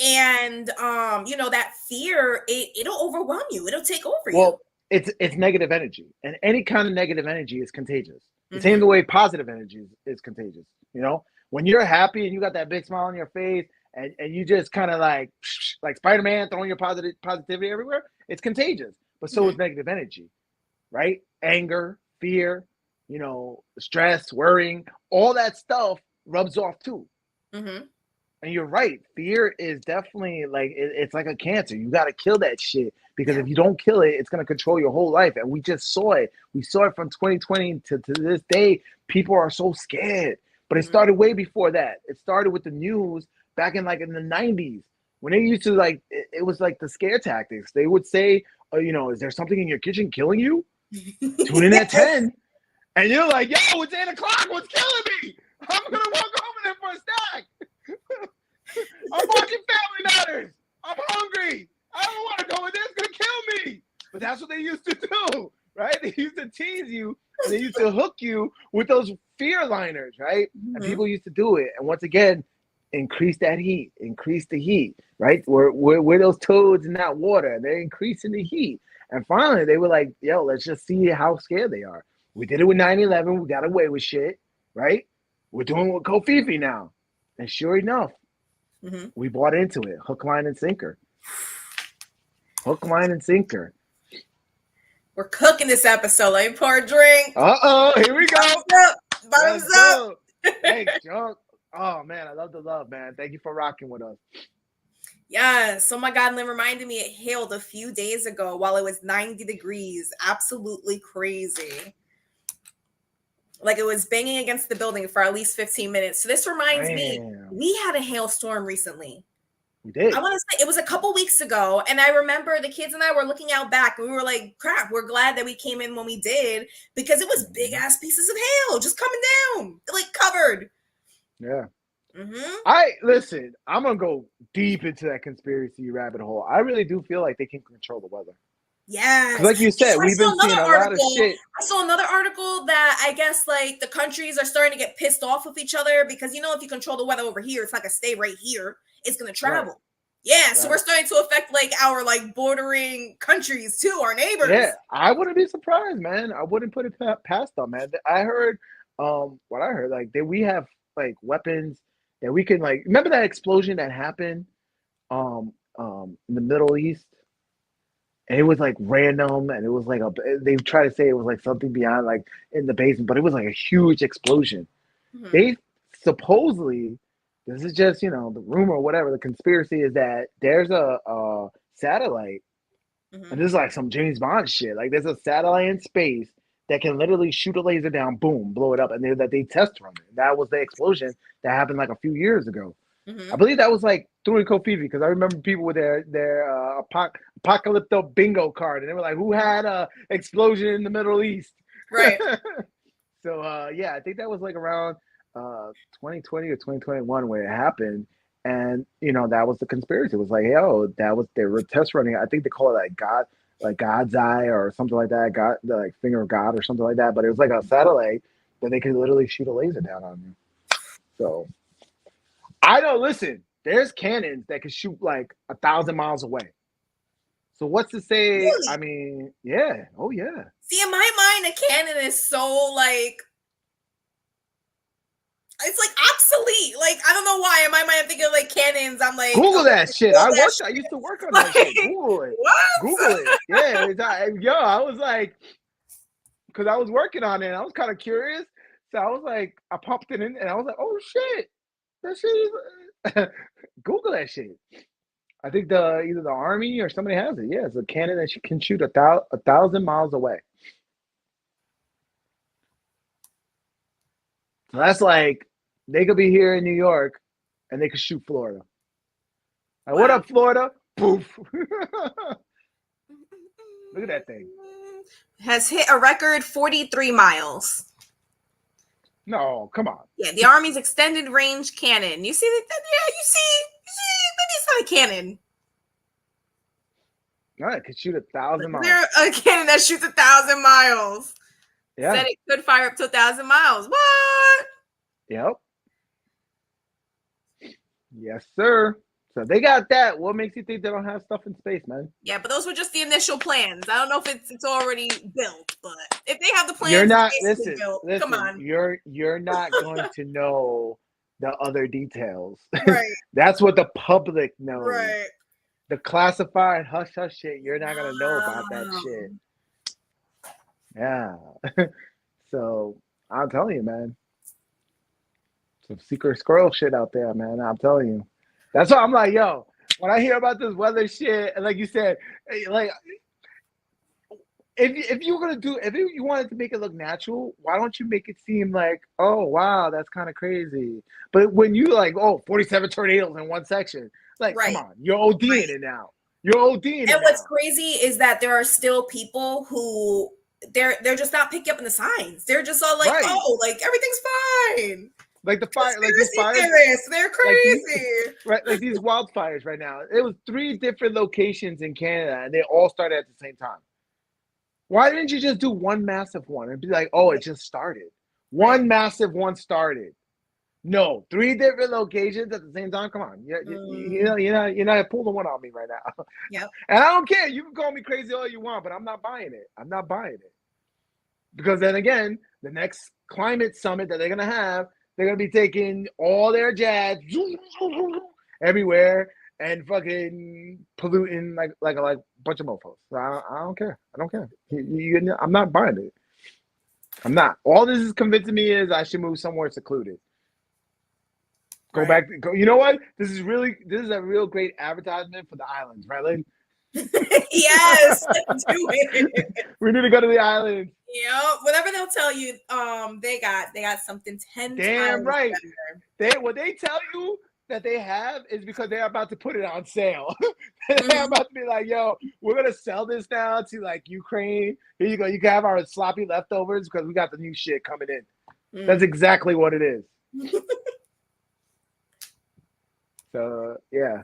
And that fear, it'll overwhelm you. It'll take over you. Well, it's negative energy, and any kind of negative energy is contagious. The same Mm-hmm. the way positive energy is contagious. When you're happy and you got that big smile on your face, and you just kind of like Spider-Man throwing your positivity everywhere, it's contagious. But so is negative energy, right? Anger, fear, stress, worrying, all that stuff rubs off too. Mm-hmm. And you're right. Fear is definitely it's like a cancer. You got to kill that shit, because if you don't kill it, it's going to control your whole life. And we just saw it. We saw it from 2020 to this day. People are so scared. But it started way before that. It started with the news back in in the 90s, when they used to it was like the scare tactics. They would say, is there something in your kitchen killing you? Tune in at 10. And you're like, yo, it's 8 o'clock. What's killing me? I'm going to walk over there for a snack. I'm watching Family Matters. I'm hungry. I don't want to go in there. It's going to kill me. But that's what they used to do, right? They used to tease you, and they used to hook you with those fear liners, right? And people used to do it. And once again, increase that heat, increase the heat, right? We're those toads in that water, and they're increasing the heat. And finally, they were like, yo, let's just see how scared they are. We did it with 9/11. We got away with shit, right? We're doing it with Kofifi now. And sure enough, we bought into it. Hook, line, and sinker. Hook, line, and sinker. We're cooking this episode. Let me pour a drink. Uh-oh, here we go. Bottoms up. Thanks, John. Oh, man, I love the love, man. Thank you for rocking with us. Yes. Oh, my God. And it reminded me it hailed a few days ago while it was 90 degrees. Absolutely crazy. Like it was banging against the building for at least 15 minutes. So this reminds me, we had a hailstorm recently. We did. I want to say it was a couple weeks ago. And I remember the kids and I were looking out back and we were like, crap, we're glad that we came in when we did, because it was big ass pieces of hail just coming down, like covered. Yeah. Listen, I'm going to go deep into that conspiracy rabbit hole. I really do feel like they can control the weather. Yes. Like you said, we've been seeing a lot of shit. I saw another article that I guess the countries are starting to get pissed off with each other because, if you control the weather over here, it's not going to stay right here. It's going to travel. Right. Yeah. Right. So we're starting to affect our bordering countries too, our neighbors. Yeah. I wouldn't be surprised, man. I wouldn't put it past them, man. I heard, what I heard, that we have weapons that we can remember that explosion that happened in the Middle East? And it was random, and it was they try to say it was something beyond in the basement, but it was a huge explosion. They supposedly, this is just the rumor or whatever, the conspiracy is that there's a satellite, and this is some James Bond shit. There's a satellite in space that can literally shoot a laser down, boom, blow it up, and they test from it. That was the explosion that happened a few years ago. I believe that was during Kofifi, because I remember people with their apocalypto bingo card, and they were like, who had a explosion in the Middle East? Right. So I think that was around 2020 or 2021 where it happened. And that was the conspiracy. It was they were test running. I think they call it God, God's eye or something like that, God, the finger of God or something like that. But it was a satellite that they could literally shoot a laser down on you. So I know, listen, there's cannons that can shoot 1,000 miles away. So what's to say? Really? I mean, yeah. Oh, yeah. See, in my mind, a cannon is so it's obsolete. I don't know why. In my mind, I'm thinking of cannons. I'm Google that shit. I used to work on that shit. Google it. What? Google it. Yeah. I was because I was working on it, and I was kind of curious. So I was I popped it in, and I was oh shit. That shit is Google that shit. I think either the army or somebody has it. Yeah, it's a cannon that can shoot 1,000 miles away. So that's they could be here in New York, and they could shoot Florida. Wow. What up, Florida? Poof! Look at that thing. Has hit a record 43 miles. No, come on. Yeah, the Army's extended range cannon. You see that? Yeah, you see, it's not a cannon. No, it could shoot 1,000 miles. A cannon that shoots 1,000 miles. Yeah. Said it could fire up to 1,000 miles. What? Yep. Yes, sir. So they got that. What makes you think they don't have stuff in space, man? Yeah, but those were just the initial plans. I don't know if it's already built, but if they have the You're plans, not it's basically built. Come listen, on. you're not going to know the other details. Right. That's what the public knows. Right. The classified hush hush shit, you're not gonna know about that Wow. shit. Yeah. So I'm telling you, man. Some secret squirrel shit out there, man. I'm telling you. That's why I'm like, yo, when I hear about this weather shit, and like you said, like if you were gonna do if you wanted to make it look natural, why don't you make it seem like, oh wow, that's kind of crazy. But when you like, oh, 47 tornadoes in one section, like, come Right. on, you're ODing it now. You're ODing it And what's now. crazy is that there are still people who they're just not picking up on the signs. They're just all like, Right. oh, like everything's fine. Like the fire, like these fires, They're like crazy. right, like these wildfires right now. It was 3 different locations in Canada, and they all started at the same time. Why didn't you just do one massive one and be like, oh, it just started? One massive one started. No, 3 different locations at the same time. Come on, you're not pulling one on me right now. Yep. And I don't care. You can call me crazy all you want, but I'm not buying it. I'm not buying it because then again, the next climate summit that they're gonna have, they're gonna be taking all their jazz everywhere and fucking polluting like a bunch of mofos. So I don't care. I don't care. I'm not buying it. I'm not. All this is convincing me is I should move somewhere secluded. Go back. Go. You know what? This is a real great advertisement for the islands, right, Lynn? Yes, do it. We need to go to the islands. Yep. Whatever they'll tell you, they got something 10 Damn times right. better. What they tell you that they have is because they're about to put it on sale. They're about to be like, yo, we're gonna sell this now to like Ukraine. Here you go. You can have our sloppy leftovers because we got the new shit coming in. That's exactly what it is. So yeah.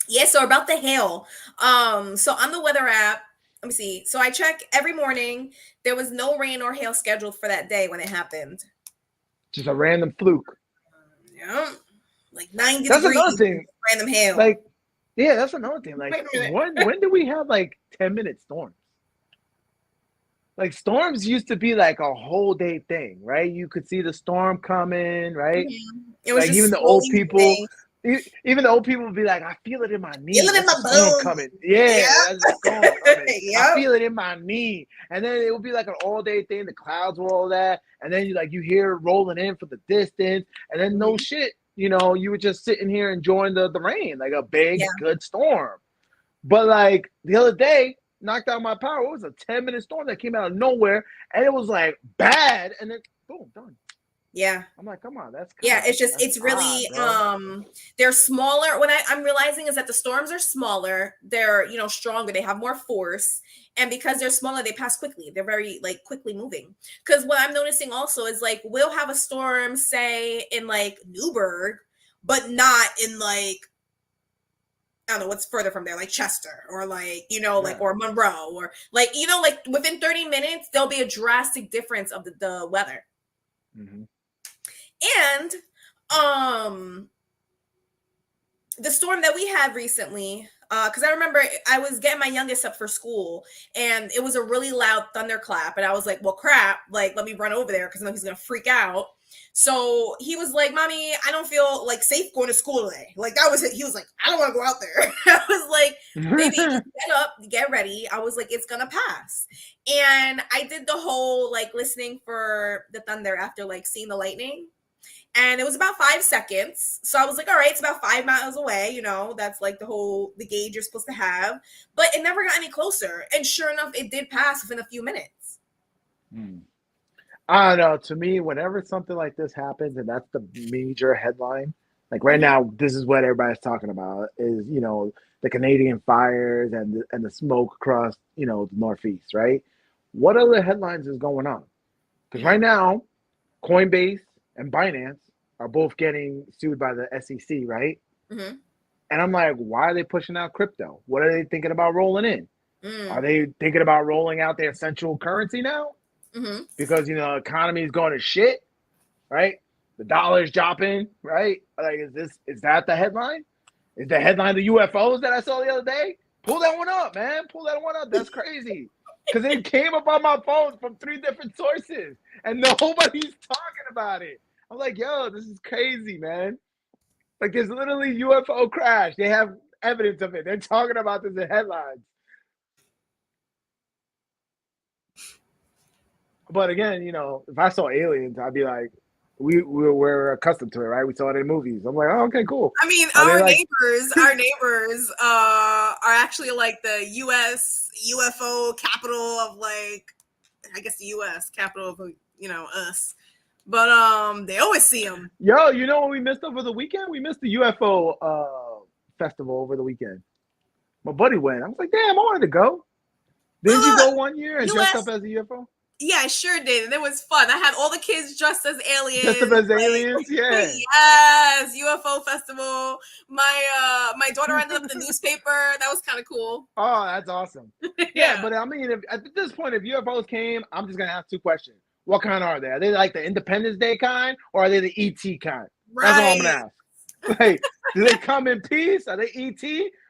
Yeah, so about the hail. So on the weather app, let me see. So I check every morning. There was no rain or hail scheduled for that day when it happened. Just a random fluke. Yeah. Like 90 that's degrees. Another thing. Random hail. Like, yeah, that's another thing. Like when do we have like 10-minute storms? Like storms used to be like a whole day thing, right? You could see the storm coming, right? It was like just even the old people. Even the old people would be like, I feel it in my knee. Feel it in my bones. Coming. Yeah, that's the storm coming. Yep. I feel it in my knee. And then it would be like an all-day thing. The clouds were all that. And then you hear it rolling in from the distance. And then no shit, you were just sitting here enjoying the rain, like a big, good storm. But like the other day, knocked out my power. It was a 10-minute storm that came out of nowhere. And it was like bad. And then boom, done. Yeah. I'm like, come on, that's it's really they're smaller. What I'm realizing is that the storms are smaller, they're stronger, they have more force, and because they're smaller, they pass quickly. They're very like quickly moving. Because what I'm noticing also is like we'll have a storm, say in like Newburgh, but not in like I don't know what's further from there, like Chester or like, like or Monroe or like, like within 30 minutes, there'll be a drastic difference of the weather. Mm-hmm. And the storm that we had recently, because I remember I was getting my youngest up for school and it was a really loud thunderclap. And I was like, well, crap, like, let me run over there because I know he's going to freak out. So he was like, Mommy, I don't feel like safe going to school today. Like that was it. He was like, I don't want to go out there. I was like, baby, just get up, get ready. I was like, it's going to pass. And I did the whole like listening for the thunder after like seeing the lightning. And it was about 5 seconds. So I was like, all right, it's about 5 miles away. That's like the gauge you're supposed to have. But it never got any closer. And sure enough, it did pass within a few minutes. I don't know. To me, whenever something like this happens, and that's the major headline, like right now, this is what everybody's talking about is, the Canadian fires and the smoke across, the Northeast, right? What other headlines is going on? Because right now, Coinbase and Binance are both getting sued by the SEC, right? Mm-hmm. And I'm like, why are they pushing out crypto? What are they thinking about rolling in? Are they thinking about rolling out their central currency now? Mm-hmm. Because, the economy is going to shit, right? The dollar is dropping, right? Like, is that the headline? Is the headline the UFOs that I saw the other day? Pull that one up, man. Pull that one up. That's crazy. Because it came up on my phone from 3 different sources, and nobody's talking about it. I'm like, yo, this is crazy, man. Like, there's literally UFO crash. They have evidence of it. They're talking about this in headlines. But again, if I saw aliens, I'd be like, we're accustomed to it, right? We saw it in movies. I'm like, oh, okay, cool. I mean, our neighbors are actually like the U.S. UFO capital of I guess the U.S. capital of us. But they always see them. Yo, you know what we missed over the weekend? We missed the UFO festival over the weekend. My buddy went. I was like, damn, I wanted to go. Didn't you go one year and dress up as a UFO? Yeah, I sure did. And it was fun. I had all the kids dressed as aliens. Dressed up as aliens? Yeah. Yes, UFO festival. My daughter ended up in the newspaper. That was kind of cool. Oh, that's awesome. Yeah, but I mean, at this point, if UFOs came, I'm just going to ask 2 questions. What kind are they? Are they like the Independence Day kind, or are they the ET kind? Right. That's all I'm going to ask. Like, do they come in peace? Are they ET?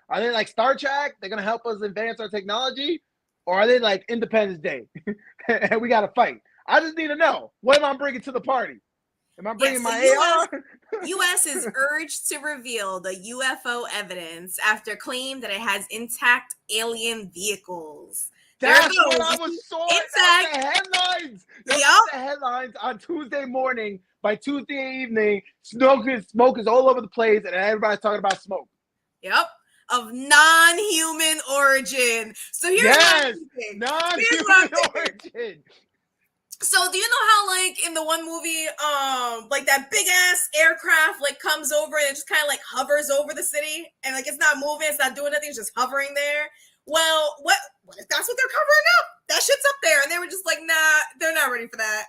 Are they like Star Trek? They're going to help us advance our technology? Or are they like Independence Day? And we got to fight. I just need to know. What am I bringing to the party? Am I bringing my AR? U.S. is urged to reveal the UFO evidence after claim that it has intact alien vehicles. That's what I was saw. That's the headlines. That's the headlines on Tuesday morning. By Tuesday evening, smoke is all over the place, and everybody's talking about smoke. Yep. Of non-human origin. So here's non-human origin. So do you know how in the one movie, that big ass aircraft comes over and it just kind of hovers over the city and it's not moving, it's not doing nothing, it's just hovering there. Well, what if that's what they're covering up? That shit's up there, and they were just like, nah, they're not ready for that.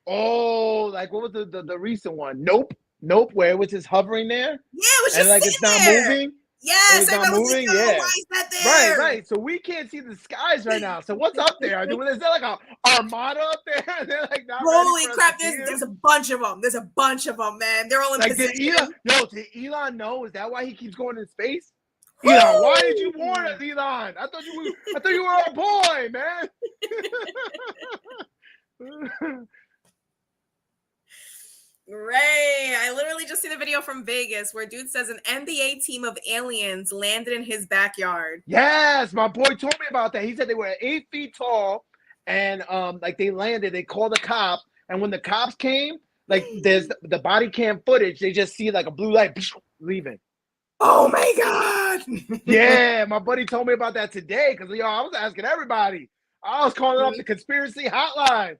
Oh, what was the recent one? Nope, where it was just hovering there. Yeah, it was just and it's not moving. Yes, it's not moving. Yeah, why is that there? Right. So we can't see the skies right now. So what's up there? Is there a armada up there? They're not holy crap! There's a bunch of them. There's a bunch of them, man. They're all in position. Did Elon know? Is that why he keeps going in space? Elon, why did you warn us, Elon? I thought you were our boy, man. Ray, I literally just seen a video from Vegas where dude says an NBA team of aliens landed in his backyard. Yes, my boy told me about that. He said they were 8 feet tall, and they landed. They called the cops, and when the cops came, there's the body cam footage. They just see a blue light leaving. Oh my god! Yeah, my buddy told me about that today because I was asking everybody. I was calling up the conspiracy hotline.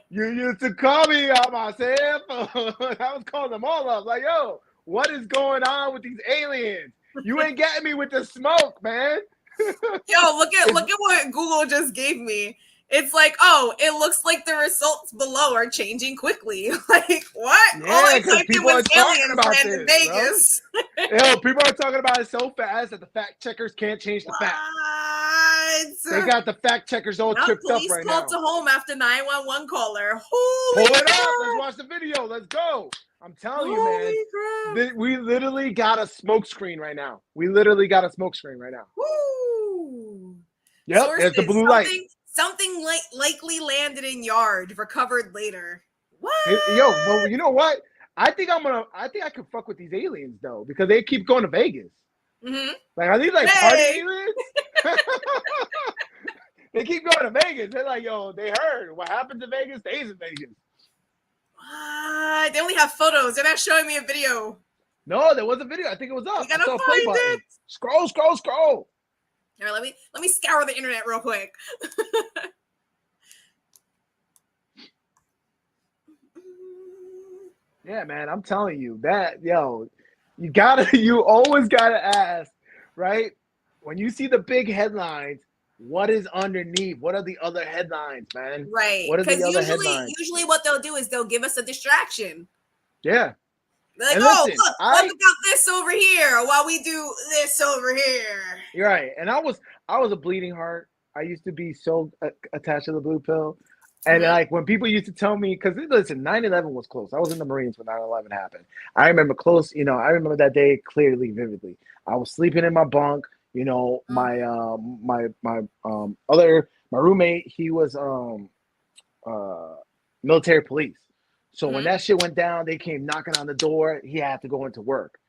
You used to call me on my cell phone. I was calling them all up. Like, yo, what is going on with these aliens? You ain't getting me with the smoke, man. Yo, look at what Google just gave me. It's it looks like the results below are changing quickly. What? Yeah, all I typed in was aliens land in Vegas. Yo, people are talking about it so fast that the fact checkers can't change the facts. They got the fact checkers all tripped up right now. Police called to home after 911 caller. Pull it up. Let's watch the video. Let's go. I'm telling you, man. We literally got a smoke screen right now. Woo. Yep, Sources, there's the blue light. Something likely landed in yard, recovered later. What? Yo, well, you know what? I think I could fuck with these aliens though, because they keep going to Vegas. Mm-hmm. Are these party aliens? They keep going to Vegas. They're like, yo, they heard what happens in Vegas stays in Vegas. What? They only have photos. They're not showing me a video. No, there was a video. I think it was up. You gotta find it. Scroll. All right, let me scour the internet real quick. Yeah, man, I'm telling you that, yo, you always gotta ask, right? When you see the big headlines, what is underneath? What are the other headlines, man? Right. What are the other headlines? Usually what they'll do is they'll give us a distraction. Yeah. They're like, look about this over here while we do this over here. You're right. And I was a bleeding heart. I used to be so attached to the blue pill. And like when people used to tell me, because listen, 9/11 was close. I was in the Marines when 9/11 happened. I remember close, I remember that day clearly, vividly. I was sleeping in my bunk. My roommate, he was military police. So when that shit went down, they came knocking on the door. He had to go into work.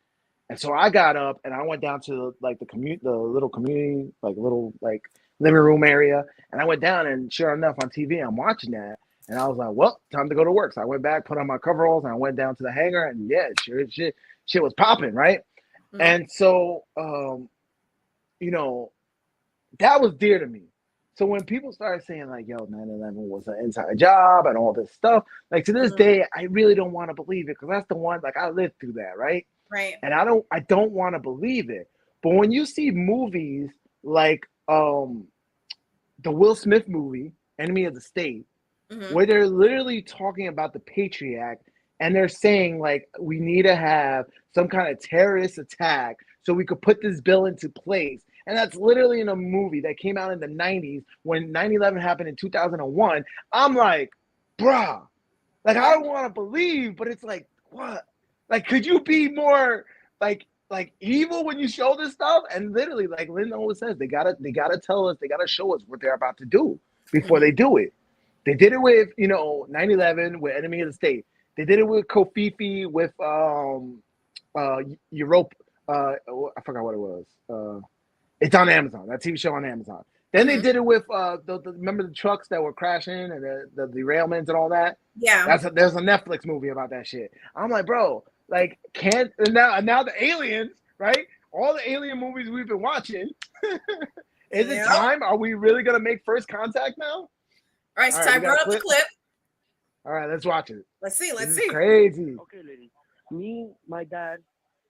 And so I got up and I went down to like the little community, like little like living room area. And I went down and sure enough on TV, I'm watching that. And I was like, well, time to go to work. So I went back, put on my coveralls, and I went down to the hangar and yeah, shit was popping, right? And so that was dear to me. So when people started saying like, yo, 9/11 was an inside job and all this stuff, like to this day, I really don't want to believe it because that's the one, like I lived through that, right? Right. And I don't want to believe it. But when you see movies like the Will Smith movie, Enemy of the State, where they're literally talking about the Patriot Act and they're saying like we need to have some kind of terrorist attack so we could put this bill into place. And that's literally in a movie that came out in the 90s when 9/11 happened in 2001. I'm like, bruh, like I don't want to believe, but it's like, what? Like, could you be more like evil when you show this stuff? And literally, like Lynn always says, they gotta tell us, they gotta show us what they're about to do before they do it. They did it with 9/11 with Enemy of the State. They did it with Kofifi with Europe. I forgot what it was. It's on Amazon. That TV show on Amazon. Then they did it with remember the trucks that were crashing and the derailments and all that. Yeah. There's a Netflix movie about that shit. I'm like, bro, like now the aliens, right? All the alien movies we've been watching. Is it time? Are we really gonna make first contact now? All right, so I brought up the clip. All right, let's watch it. Let's see. Crazy. Okay, ladies. Me, my dad,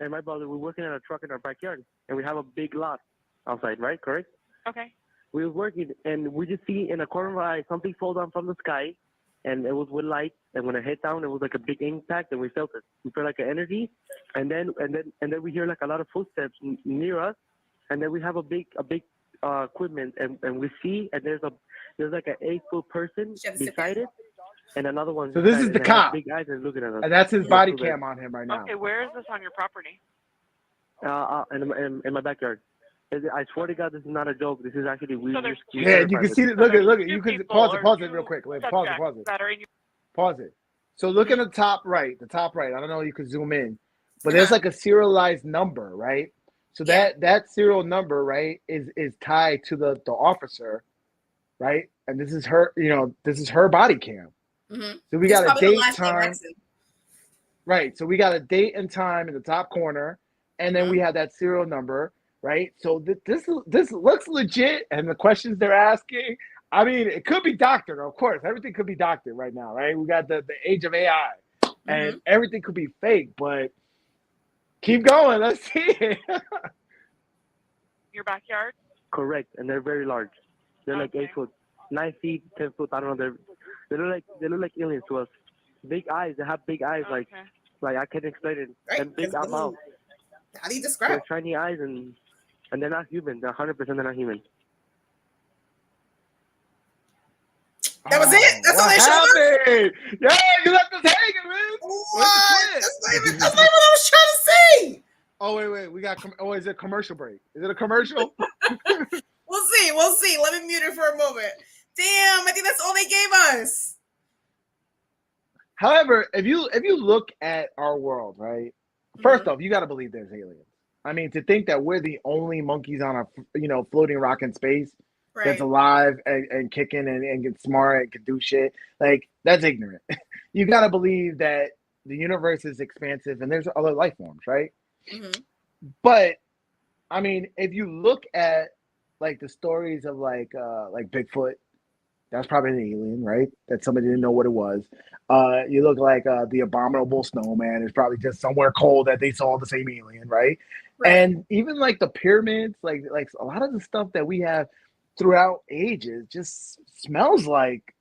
and my brother, we're working on a truck in our backyard, and we have a big lot outside, right? Correct? Okay. We were working, and we just see in a corner of our eye something fall down from the sky, and it was with light. And when it hit down, it was like a big impact, and we felt it. We felt like an energy, and then we hear like a lot of footsteps near us, and then we have a big equipment, and we see, and there's like an 8-foot person beside it, and another one. So this is the cop. Big eyes and looking at us. And that's his body cam on him right now. Okay, where is this on your property? In my backyard. I swear to God, this is not a joke. This is actually weird. Yeah, you can see it. Look at. You can pause it real quick. Wait, pause it. Pause it. So look at the top right. I don't know. You can zoom in, but there's like a serialized number, right? So that serial number, right, is tied to the officer, right? And this is her. This is her body cam. So we got a date, time. Right. So we got a date and time in the top corner, and then we have that serial number. Right, so this looks legit, and the questions they're asking. I mean, it could be doctored, of course. Everything could be doctored right now, right? We got the age of AI, and everything could be fake. But keep going. Let's see it. Your backyard? Correct, and they're very large. They're like 8 foot, 9 feet, 10 foot. I don't know. They look like aliens to us. Big eyes. They have big eyes, like I can't explain it. Right. And big mouth. How do you describe? They're shiny eyes and they're not human. They're 100% they're not human. That was it? That's all they showed us? Yeah, you left us hanging, man. What? That's not what I was trying to say. Oh, wait. We got, is it a commercial break? Is it a commercial? We'll see. Let me mute it for a moment. Damn, I think that's all they gave us. However, if you look at our world, right? First off, you got to believe there's aliens. I mean, to think that we're the only monkeys on a floating rock in space that's alive and kicking and get smart and can do shit, like that's ignorant. You got to believe that the universe is expansive and there's other life forms, right? But I mean, if you look at like the stories of like Bigfoot, that's probably an alien, right? That somebody didn't know what it was. You look like the abominable snowman is probably just somewhere cold that they saw the same alien, right? And even like the pyramids, like a lot of the stuff that we have throughout ages just smells like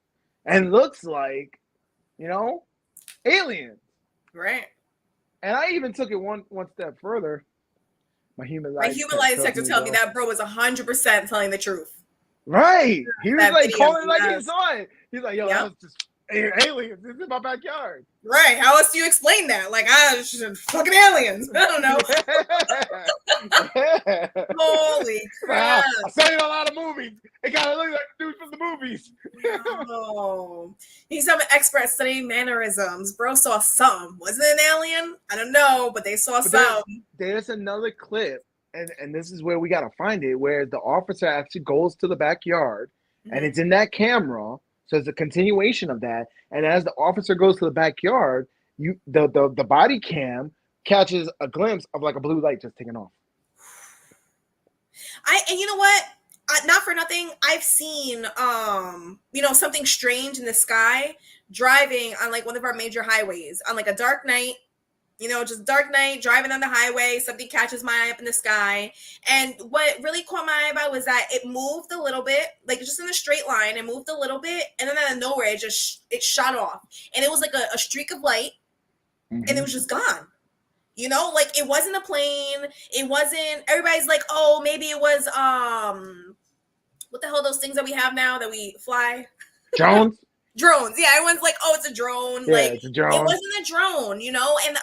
and looks like, aliens. Right. And I even took it one step further. My human lie detector told me that bro was 100% telling the truth. Right. He was That like video, calling like he yes. saw it. He's like, yo, Yep. that was just aliens. This is my backyard. Right. How else do you explain that? Like, fucking aliens. I don't know. Holy crap. I saw you in a lot of movies. It kind of looks like the dude from the movies. No. He's an expert at studying mannerisms. Bro saw some. Was it an alien? I don't know, but they saw some. There's another clip, and this is where we got to find it, where the officer actually goes to the backyard, and it's in that camera. So it's a continuation of that. And as the officer goes to the backyard, the body cam catches a glimpse of like a blue light just taking off. And you know what? Not for nothing, I've seen something strange in the sky driving on like one of our major highways on like a dark night. Just dark night, driving on the highway, something catches my eye up in the sky. And what really caught my eye about was that it moved a little bit, like just in a straight line, it moved a little bit, and then out of nowhere, it shot off. And it was like a streak of light, and it was just gone. Like it wasn't a plane, it wasn't, everybody's like, oh, maybe it was, what the hell are those things that we have now that we fly? Drones. Yeah, everyone's like, oh, it's a drone. Yeah, like it's a drone. It wasn't a drone, and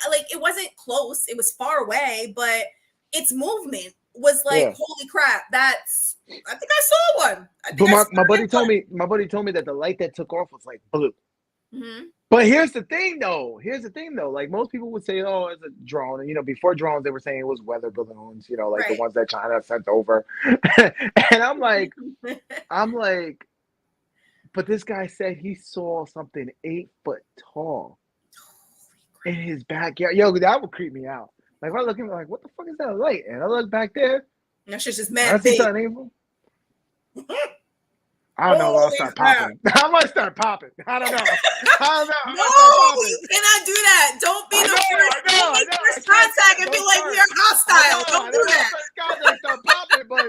like it wasn't close. It was far away, but its movement was like, holy crap, I think I saw one. But my buddy told me that the light that took off was like blue. Mm-hmm. But here's the thing though. Like most people would say, oh, it's a drone. And before drones, they were saying it was weather balloons, like the ones that China sent over. And I'm like, but this guy said he saw something 8 foot tall in his backyard. Yo, that would creep me out. Like, I look at me like, what the fuck is that light? And I look back there. That shit's just mad big. I don't know. I'll start popping. I might start popping. I don't know. No, you cannot do that. Don't be the first contact and be like, we are hostile. Don't do that. Start popping, but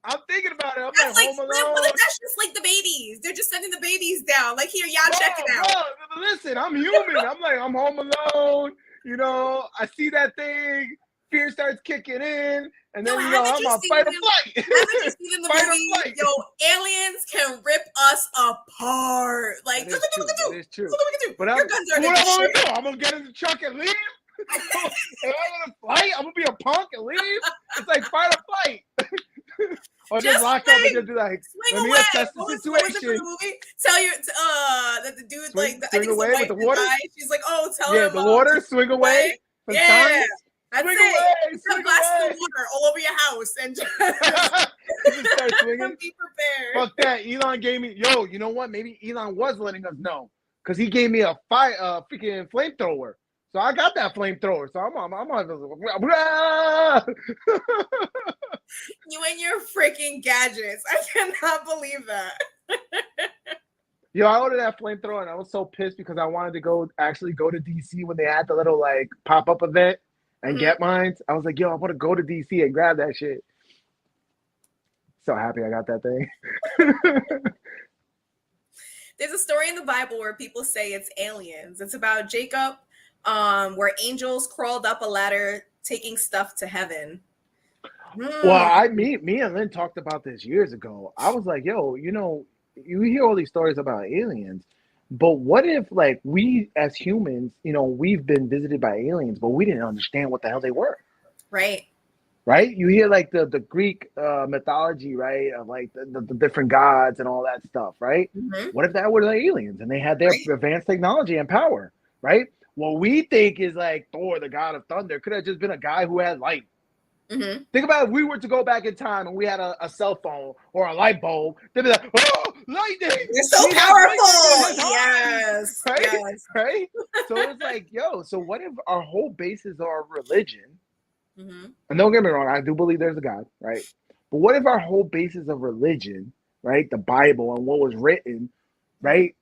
I'm thinking about it. I'm like, Home Alone. That's just like the babies. They're just sending the babies down. Like, here, y'all check it out. Bro, listen, I'm human. I'm like, I'm home alone. I see that thing. Fear starts kicking in. And then, I'm on fight or flight. Haven't you seen in the movie? Yo, aliens can rip us apart. Like, that's what we can do. It's true. That's what we can do. But your guns are what I'm going to do? I'm going to get in the truck and leave? Am I going to fight? I'm going to be a punk and leave? It's like fight or flight. Or just lock up and just be like, let me assess the situation. What was it for the movie? Tell your that the dude swing away with the water. She's like, oh, tell him. Yeah, the water, swing away. Yeah, that's swing it. Away, swing glasses of water all over your house and just start swinging. Be prepared. Fuck that. Elon gave me. Yo, you know what? Maybe Elon was letting us know because he gave me a freaking flamethrower. So I got that flamethrower. So I'm You and your freaking gadgets. I cannot believe that. Yo, I ordered that flamethrower and I was so pissed because I wanted to actually go to DC when they had the little like pop-up event and get mine. I was like, yo, I want to go to DC and grab that shit. So happy I got that thing. There's a story in the Bible where people say it's aliens. It's about Jacob, where angels crawled up a ladder taking stuff to heaven. Well, me and Lynn talked about this years ago. I was like, yo, you hear all these stories about aliens, but what if like we as humans, we've been visited by aliens, but we didn't understand what the hell they were. Right. You hear like the Greek mythology, right? Of like the different gods and all that stuff, right? Mm-hmm. What if that were the aliens and they had their advanced technology and power, right? What we think is like Thor, the god of thunder, could have just been a guy who had light. Mm-hmm. Think about if we were to go back in time and we had a cell phone or a light bulb, they'd be like, oh, lightning! It's so powerful! Yes. Right? Yes. Right? So it's like, yo, so what if our whole basis are religion? Mm-hmm. And don't get me wrong, I do believe there's a God, right? But what if our whole basis of religion, right, the Bible and what was written, right?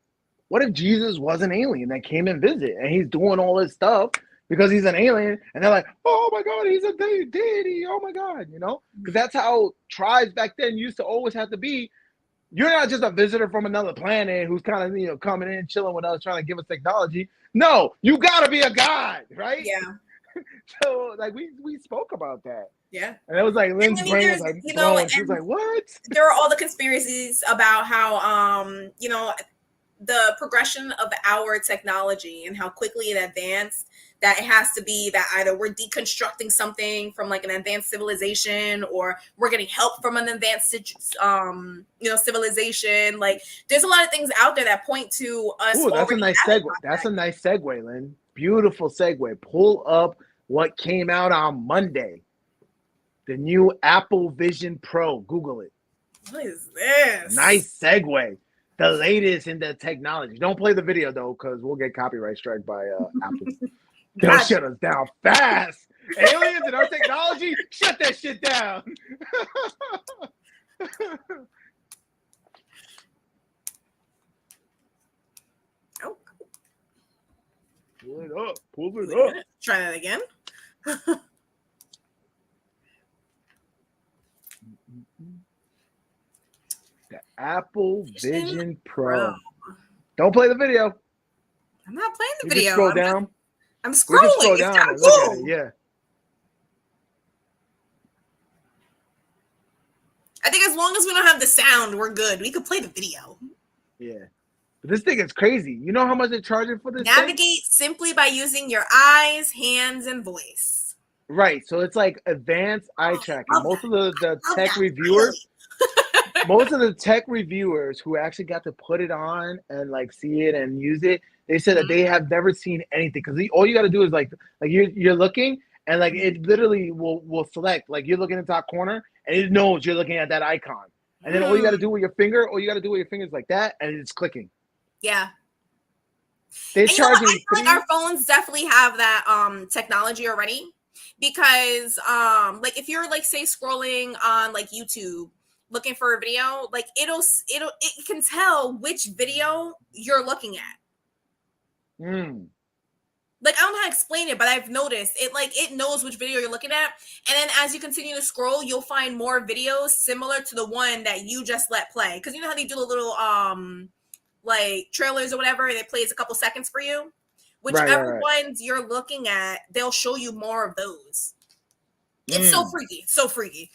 What if Jesus was an alien that came and visit and he's doing all this stuff because he's an alien and they're like, oh my God, he's a deity, oh my God, Because that's how tribes back then used to always have to be. You're not just a visitor from another planet who's kind of, coming in, chilling with us, trying to give us technology. No, you got to be a God, right? Yeah. So like we spoke about that. Yeah. And it was like Lynn's I mean, brain was there's, like you know, blown. She was and like, "What?" there are all the conspiracies about how, you know, the progression of our technology and how quickly it advanced, that it has to be that either we're deconstructing something from like an advanced civilization or we're getting help from an advanced you know, civilization. Like there's a lot of things out there that point to us Ooh, that's a already nice having segue. That's a contact. nice segue, Lynn. Beautiful segue. Pull up what came out on Monday. The new Apple Vision Pro. Google it. What is this? Nice segue. The latest in the technology. Don't play the video though, because we'll get copyright strike by Apple. They'll God. shut us down fast. Aliens and our technology, shut that shit down. Oh, Pull it up. Pull wait it a up. minute. Try that again. The Apple Vision Pro. Pro. Don't play the video. I'm not playing the You video. can scroll down. I'm We scrolling. can scroll It's down kinda and look at cool. it. Yeah. I think as long as we don't have the sound, we're good. We could play the video. Yeah. But this thing is crazy. You know how much they're charging for this thing? Navigate simply by using your eyes, hands, and voice. Right. So it's like advanced eye tracking. love Most of the Love tech that. reviewers, most of the tech reviewers who actually got to put it on and like see it and use it, they said that they have never seen anything, because all you got to do is like you're looking and like it literally will select, like you're looking in the top corner and it knows you're looking at that icon, and then all you got to do with your finger, is like that, and it's clicking. Yeah. They're And you know what? I charging feel like our phones definitely have that technology already, because like if you're like say scrolling on like YouTube looking for a video, like it can tell which video you're looking at. Like I don't know how to explain it, but I've noticed it, like it knows which video you're looking at, and then as you continue to scroll, you'll find more videos similar to the one that you just let play, because you know how they do the little like trailers or whatever, and it plays a couple seconds for you. Whichever ones you're looking at, they'll show you more of those. It's so freaky. So freaky.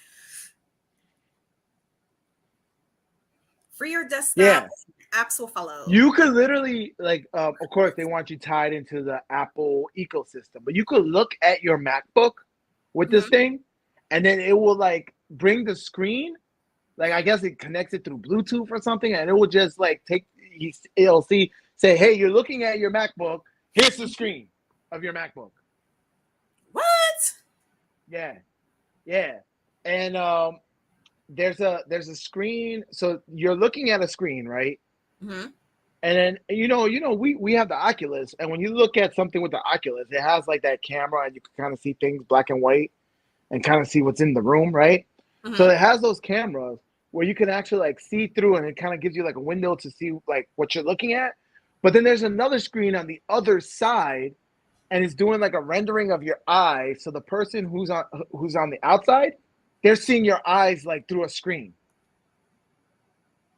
For your desktop, apps will follow. You could literally, like, of course, they want you tied into the Apple ecosystem, but you could look at your MacBook with this thing, and then it will, like, bring the screen. Like, I guess it connects it through Bluetooth or something, and it will just, like, it'll say, hey, you're looking at your MacBook. Here's the screen of your MacBook. What? Yeah. And there's a screen. So you're looking at a screen, right? And then we have the Oculus, and when you look at something with the Oculus, it has like that camera, and you can kind of see things black and white, and kind of see what's in the room, right? So it has those cameras where you can actually like see through, and it kind of gives you like a window to see like what you're looking at. But then there's another screen on the other side, and it's doing like a rendering of your eye. So the person who's on the outside, they're seeing your eyes like through a screen.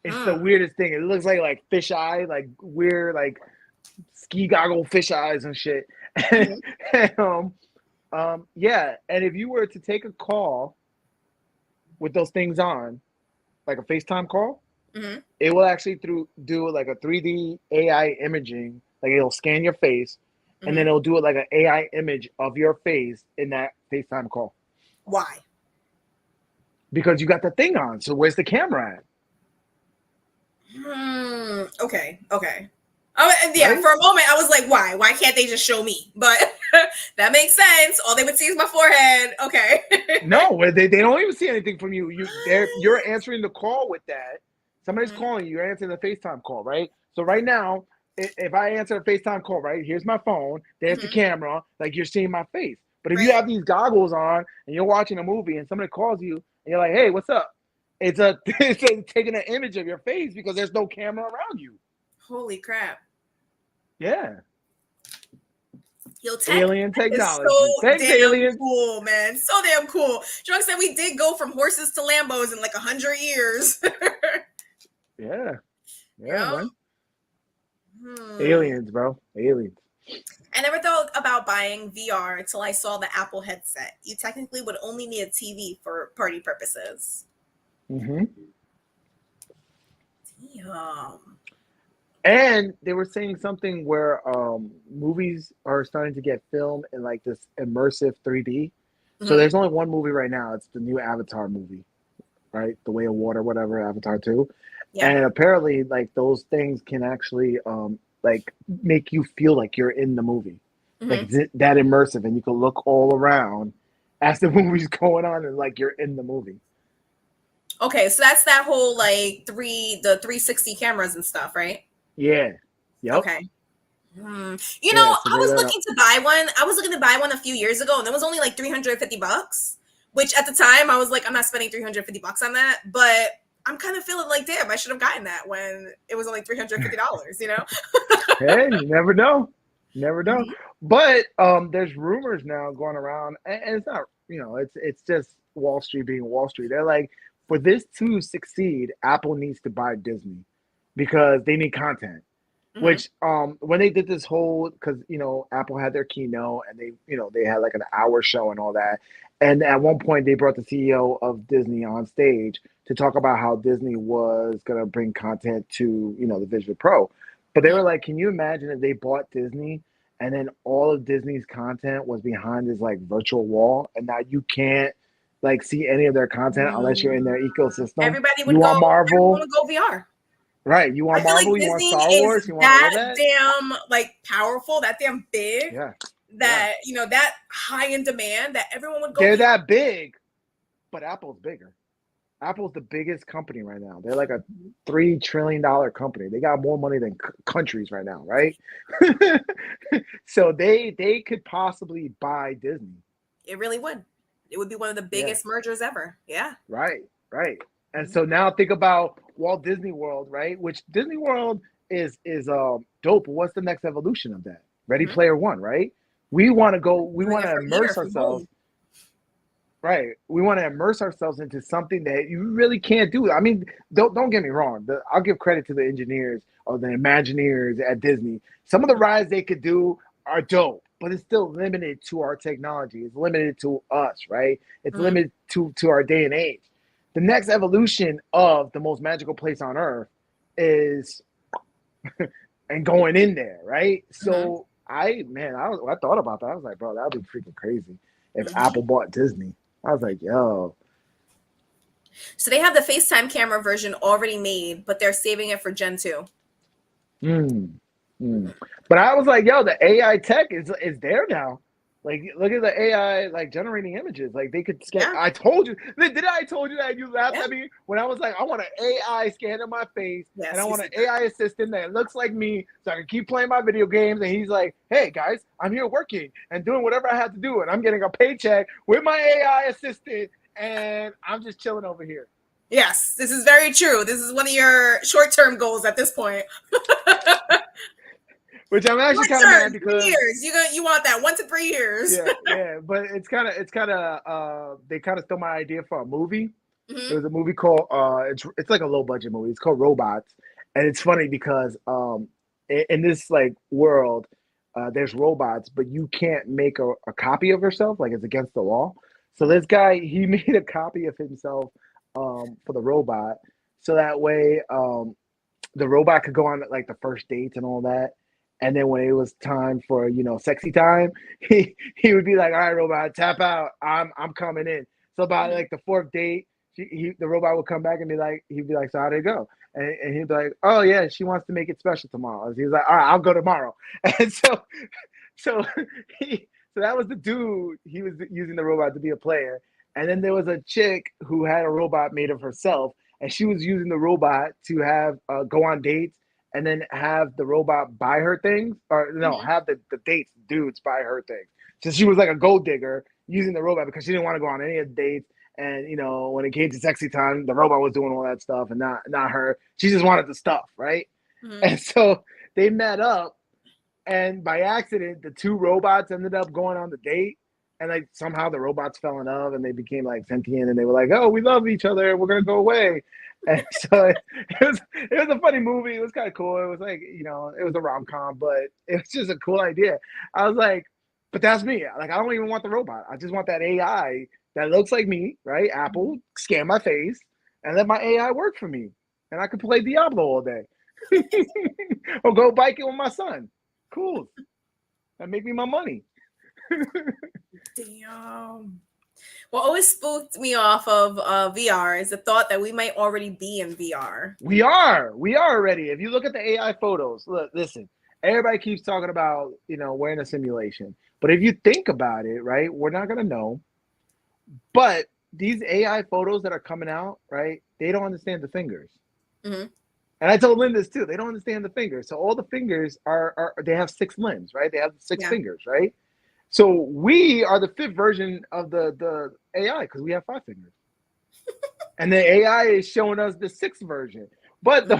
It's the weirdest thing. It looks like fish eye, like weird, like ski goggle fish eyes and shit. And if you were to take a call with those things on, like a FaceTime call, it will actually do like a 3D AI imaging. Like it'll scan your face, and then it'll do it like an AI image of your face in that FaceTime call. Why? Because you got the thing on. So where's the camera at? Okay. Yeah, right? For a moment I was like, why? Why can't they just show me? But that makes sense. All they would see is my forehead. Okay. No, they don't even see anything from you. You're answering the call with that. Somebody's calling you. You're answering the FaceTime call, right? So right now, if I answer a FaceTime call, right, here's my phone. There's the camera. Like you're seeing my face. But if you have these goggles on and you're watching a movie and somebody calls you and you're like, hey, what's up? It's taking an image of your face because there's no camera around you. Holy crap. Yeah. Yo, alien technology. So Thanks, damn aliens. cool, man. So damn cool. Drunk said we did go from horses to Lambos in like 100 years. Yeah, man. Aliens, bro. Aliens. I never thought about buying VR until I saw the Apple headset. You technically would only need a TV for party purposes. Hmm. Damn. And they were saying something where movies are starting to get filmed in like this immersive 3D. So Mhm. there's only one movie right now. It's the new Avatar movie, right? The Way of Water, whatever, Avatar 2. Yeah. And apparently, like those things can actually like make you feel like you're in the movie, like Mhm. it's that immersive, and you can look all around as the movie's going on, and like you're in the movie. Okay, so that's that whole like the 360 cameras and stuff, right? Yeah. Yep. Okay. You know, Yeah. So I they was got looking to buy one. I was looking to buy one a few years ago, and it was only like $350, which at the time I was like, I'm not spending $350 on that. But I'm kind of feeling like, damn, I should have gotten that when it was only $350, you know? hey, you never know. Never know. Mhm. But there's rumors now going around, and it's not, it's just Wall Street being Wall Street. They're like, for this to succeed, Apple needs to buy Disney because they need content. Mhm. Which when they did this whole, because Apple had their keynote and they had like an hour show and all that, and at one point they brought the CEO of Disney on stage to talk about how Disney was gonna bring content to the Vision Pro, but they were Mhm. like, can you imagine if they bought Disney and then all of Disney's content was behind this like virtual wall, and now you can't like see any of their content unless you're in their ecosystem. Everybody You would go. want Everyone Marvel, would go VR. right? You I want feel like Marvel, you want Disney Star is Wars, you want all that that. damn like powerful, that damn big, Yeah. Yeah. that that high in demand that everyone would go They're VR. that big, but Apple's bigger. Apple's the biggest company right now. They're like a $3 trillion company. They got more money than countries right now, right? So they could possibly buy Disney. It really would. It would be one of the Yeah, biggest mergers ever. Yeah. right, right. And Mhm. so now think about Walt Disney World, right? Which Disney World is dope. But what's the next evolution of that? Ready Mhm. Player One, right? We want to go. We Doing want it to from here, immerse from ourselves. home. Right. We want to immerse ourselves into something that you really can't do. I mean, don't get me wrong. I'll give credit to the engineers or the Imagineers at Disney. Some of the rides they could do are dope, but it's still limited to our technology. It's limited to us, right? It's Mhm. limited to our day and age. The next evolution of the most magical place on earth is and going in there, right? Mhm. So I thought about that. I was like, bro, that would be freaking crazy if Mhm. Apple bought Disney. I was like, yo, So they have the FaceTime camera version already made, but they're saving it for Gen 2. mm, mm. But I was like, yo, the AI tech is there now. Like, look at the AI like generating images. Like they could scan. Yeah. I told you. Did I told you that you laughed Yeah. at me when I was like, I want an AI scanning my face and I Yes, you want an said that. AI assistant that looks like me so I can keep playing my video games. And he's like, hey guys, I'm here working and doing whatever I have to do, and I'm getting a paycheck with my AI assistant, and I'm just chilling over here. Yes, this is very true. This is one of your short-term goals at this point. Which I'm actually Short kind of term, mad 3 because years. You want that 1 to 3 years. yeah, but it's kind of they kind of stole my idea for a movie. Mhm. There was a movie called it's like a low budget movie. It's called Robots, and it's funny because in this like world there's robots, but you can't make a copy of yourself. Like it's against the law. So Mhm. this guy he made a copy of himself for the robot, so that way the robot could go on like the first dates and all that. And then when it was time for sexy time, he would be like, "All right, robot, tap out. I'm coming in." So about Mhm. like the fourth date, the robot would come back and he'd be like, "So how did it go?" And he'd be like, "Oh yeah, she wants to make it special tomorrow." So he was like, "All right, I'll go tomorrow." And so so that was the dude. He was using the robot to be a player. And then there was a chick who had a robot made of herself, and she was using the robot to have go on dates and then have the robot buy her things, or no, Mhm. have the dates dudes buy her things. So she was like a gold digger using the robot because she didn't want to go on any of the dates. And when it came to sexy time, the robot was doing all that stuff, and not her. She just wanted the stuff, right? Mhm. And so they met up, and by accident, the two robots ended up going on the date. and like somehow the robots fell in love and they became like sentient and they were like, oh, we love each other, we're gonna go away. And so it was a funny movie. It was kind of cool. It was like, it was a rom-com, but it was just a cool idea. I was like, but that's me. Like, I don't even want the robot. I just want that AI that looks like me, right? Apple, scan my face and let my AI work for me. And I could play Diablo all day. Or go biking with my son. Cool. That make me my money. Damn. What always spooked me off of VR is the thought that we might already be in VR. We are already. If you look at the AI photos, look, listen, everybody keeps talking about, we're in a simulation. But if you think about it, right, we're not going to know. But these AI photos that are coming out, right, they don't understand the fingers. Mm-hmm. And I told Lynn this too. They don't understand the fingers. So all the fingers are they have 6 limbs, right? They have 6 fingers, right? So we are the 5th version of the AI because we have 5 fingers. And the AI is showing us the 6th version. But the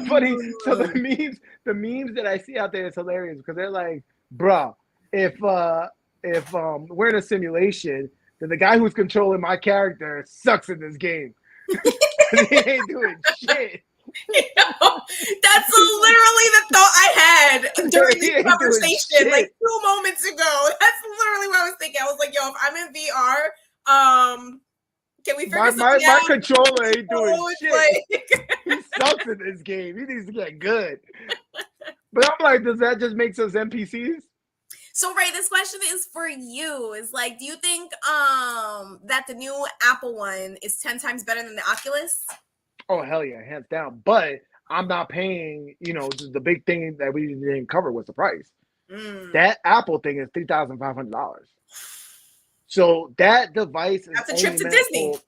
memes that I see out there is hilarious because they're like, bruh, if we're in a simulation, then the guy who's controlling my character sucks in this game. He ain't doing shit. That's literally the thought I had during this conversation, like 2 moments ago. That's literally what I was thinking. I was like, yo, if I'm in VR, can we figure something out? My controller ain't doing shit. He sucks in this game. He needs to get good. But I'm like, does that just make us NPCs? So, Ray, this question is for you. Is like, do you think that the new Apple one is 10 times better than the Oculus? Oh, hell yeah, hands down. But I'm not paying, the big thing that we didn't cover was the price. That Apple thing is $3,500. So that device is that's a trip to Disney. For,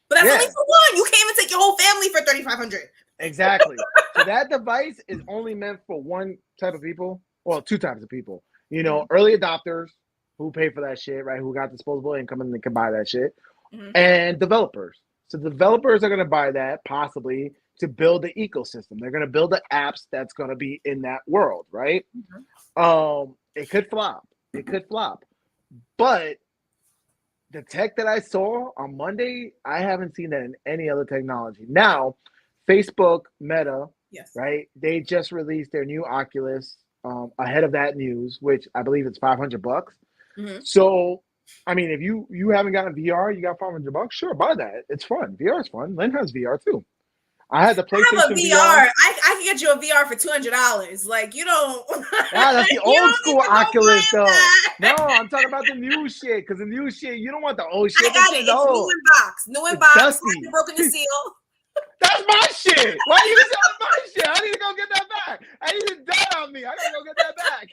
but that's only for one. You can't even take your whole family for $3,500. Exactly. So that device is only meant for one type of people. Well, 2 types of people. Early adopters who pay for that shit, right? Who got disposable income and they can buy that shit. And developers. So developers are going to buy that possibly to build the ecosystem. They're going to build the apps that's going to be in that world, right? It could flop. But the tech that I saw on Monday, I haven't seen that in any other technology. Now, Facebook, Meta, right? They just released their new Oculus ahead of that news, which I believe it's $500. So, I mean, if you haven't gotten VR, you got $500. Sure, buy that. It's fun. VR is fun. Lynn has VR too. I had the PlayStation I have a VR. I can get you a VR for $200. Like, you don't. Yeah, that's the old school Oculus, though. No, I'm talking about the new shit. Because the new shit, you don't want the old shit. I got it. It's old. New in box. Hasn't broken the seal. That's my shit. Why are you selling my shit? I need to go get that back. I need to die on me. I gotta go get that back.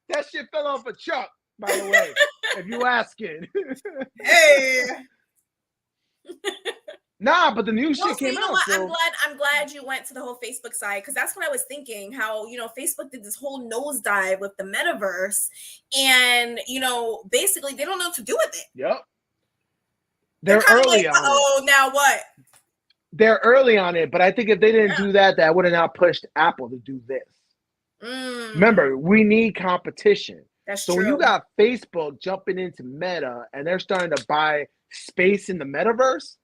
That shit fell off a truck, by the way. If you asking. Hey. Nah, but the new shit came out. So. I'm glad you went to the whole Facebook side because that's what I was thinking. How Facebook did this whole nosedive with the metaverse, and basically they don't know what to do with it. Yep. They're early on it. Oh, now what? They're early on it, but I think if they didn't do that, that would have not pushed Apple to do this. Remember, we need competition. That's so true. When you got Facebook jumping into Meta and they're starting to buy space in the metaverse,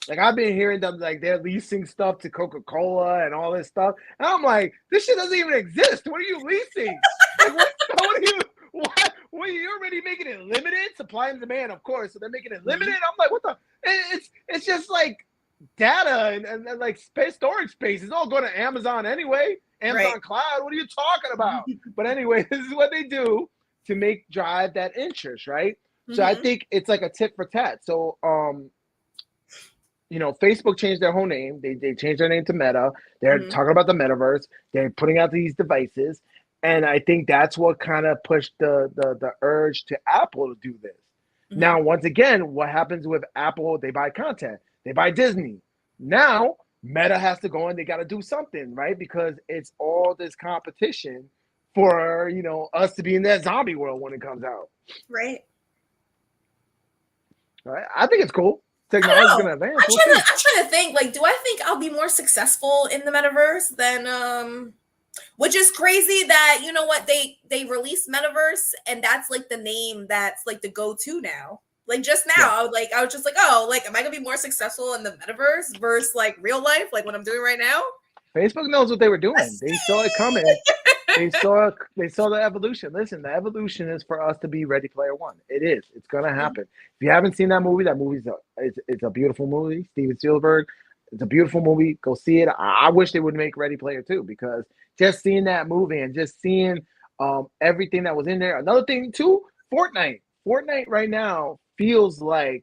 like I've been hearing them like they're leasing stuff to Coca-Cola and all this stuff, and I'm like, this shit doesn't even exist. What are you leasing? Like, what are you? What? Well, you're already making it limited, supply and demand, of course. So they're making it limited. I'm like, what the? It's just like data and like storage space. It's all going to Amazon anyway. Amazon Cloud. What are you talking about? But anyway, this is what they do to drive that interest, right? So I think it's like a tit for tat. So Facebook changed their whole name. They changed their name to Meta. They're talking about the metaverse. They're putting out these devices. And I think that's what kind of pushed the urge to Apple to do this. Now, once again, what happens with Apple? They buy content. They buy Disney. Now, Meta has to go and they got to do something, right? Because it's all this competition for, us to be in that zombie world when it comes out. Right. Right. I think it's cool. Technology's going to advance. I'm trying to think, like, do I think I'll be more successful in the metaverse than Which is crazy that you know what they released Metaverse and that's like the name that's like the go-to now. Like just now, Yeah. I was just like, oh, like am I gonna be more successful in the metaverse versus like real life, like what I'm doing right now? Facebook knows what they were doing. Let's They saw it coming. They saw the evolution. Listen, the evolution is for us to be Ready Player One. It is. It's gonna happen. If you haven't seen that movie's it's a beautiful movie. Steven Spielberg. It's a beautiful movie. Go see it. I wish they would make Ready Player Two because just seeing that movie and just seeing everything that was in there. Another thing too, Fortnite. Fortnite right now feels like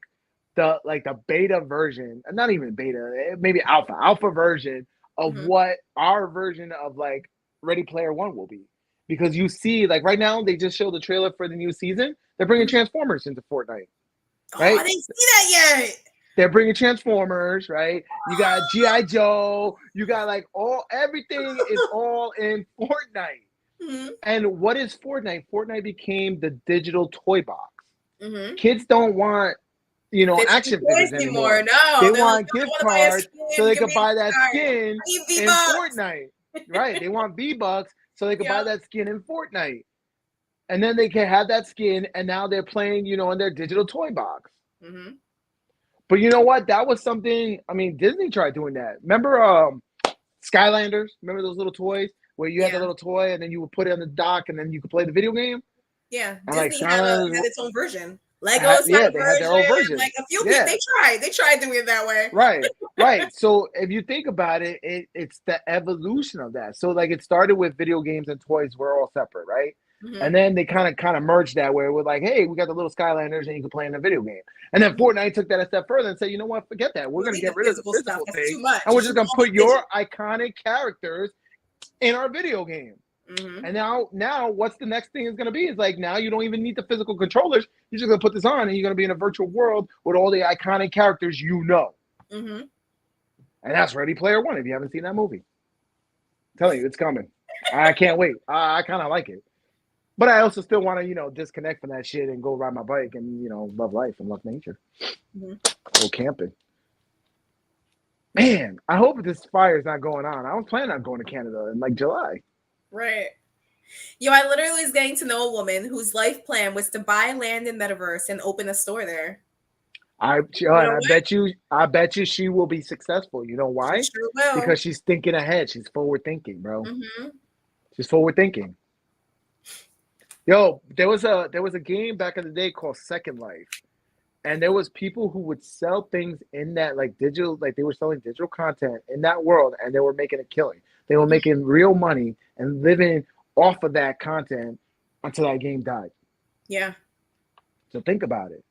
the beta version, not even beta, maybe alpha version of what our version of like Ready Player One will be. Because you see, like right now, they just showed the trailer for the new season. They're bringing Transformers into Fortnite. Right? Oh, I didn't see that yet. They're bringing Transformers, right? You got G.I. Joe. You got like everything is all in Fortnite. Mm-hmm. And what is Fortnite? Fortnite became the digital toy box. Mm-hmm. Kids don't want, action figures anymore. No, they want gift cards so they can buy that skin in V-Bucks. Fortnite. Right? They want V-Bucks so they can buy that skin in Fortnite. And then they can have that skin, and now they're playing, in their digital toy box. Mm-hmm. But you know what? That was something. I mean, Disney tried doing that. Remember Skylanders? Remember those little toys where you had the little toy, and then you would put it on the dock, and then you could play the video game? Yeah, and Disney had its own version. Legos had they had their own version. Like a few people, they tried doing it that way. Right. So if you think about it, it's the evolution of that. So like it started with video games and toys were all separate, right? Mm-hmm. And then they kind of merged that way. We're like, hey, we got the little Skylanders and you can play in a video game. And then Fortnite took that a step further and said, you know what, forget that. We're going to get rid of the physical thing. And we're just going to put your iconic characters in our video game. Mm-hmm. And now what's the next thing is going to be? Is like now you don't even need the physical controllers. You're just going to put this on and you're going to be in a virtual world with all the iconic characters Mm-hmm. And that's Ready Player One if you haven't seen that movie. I'm telling you, it's coming. I can't wait. I kind of like it. But I also still want to, disconnect from that shit and go ride my bike and, love life and love nature. Mm-hmm. Go camping. Man, I hope this fire is not going on. I was planning on going to Canada in like July. Right. Yo, I literally was getting to know a woman whose life plan was to buy land in Metaverse and open a store there. I bet you she will be successful. You know why? She sure will. Because she's thinking ahead. She's forward thinking, bro. Mm-hmm. She's forward thinking. Yo, there was a game back in the day called Second Life, and there was people who would sell things in that like digital, like they were selling digital content in that world, and they were making a killing. They were making real money and living off of that content until that game died. Yeah. So think about it.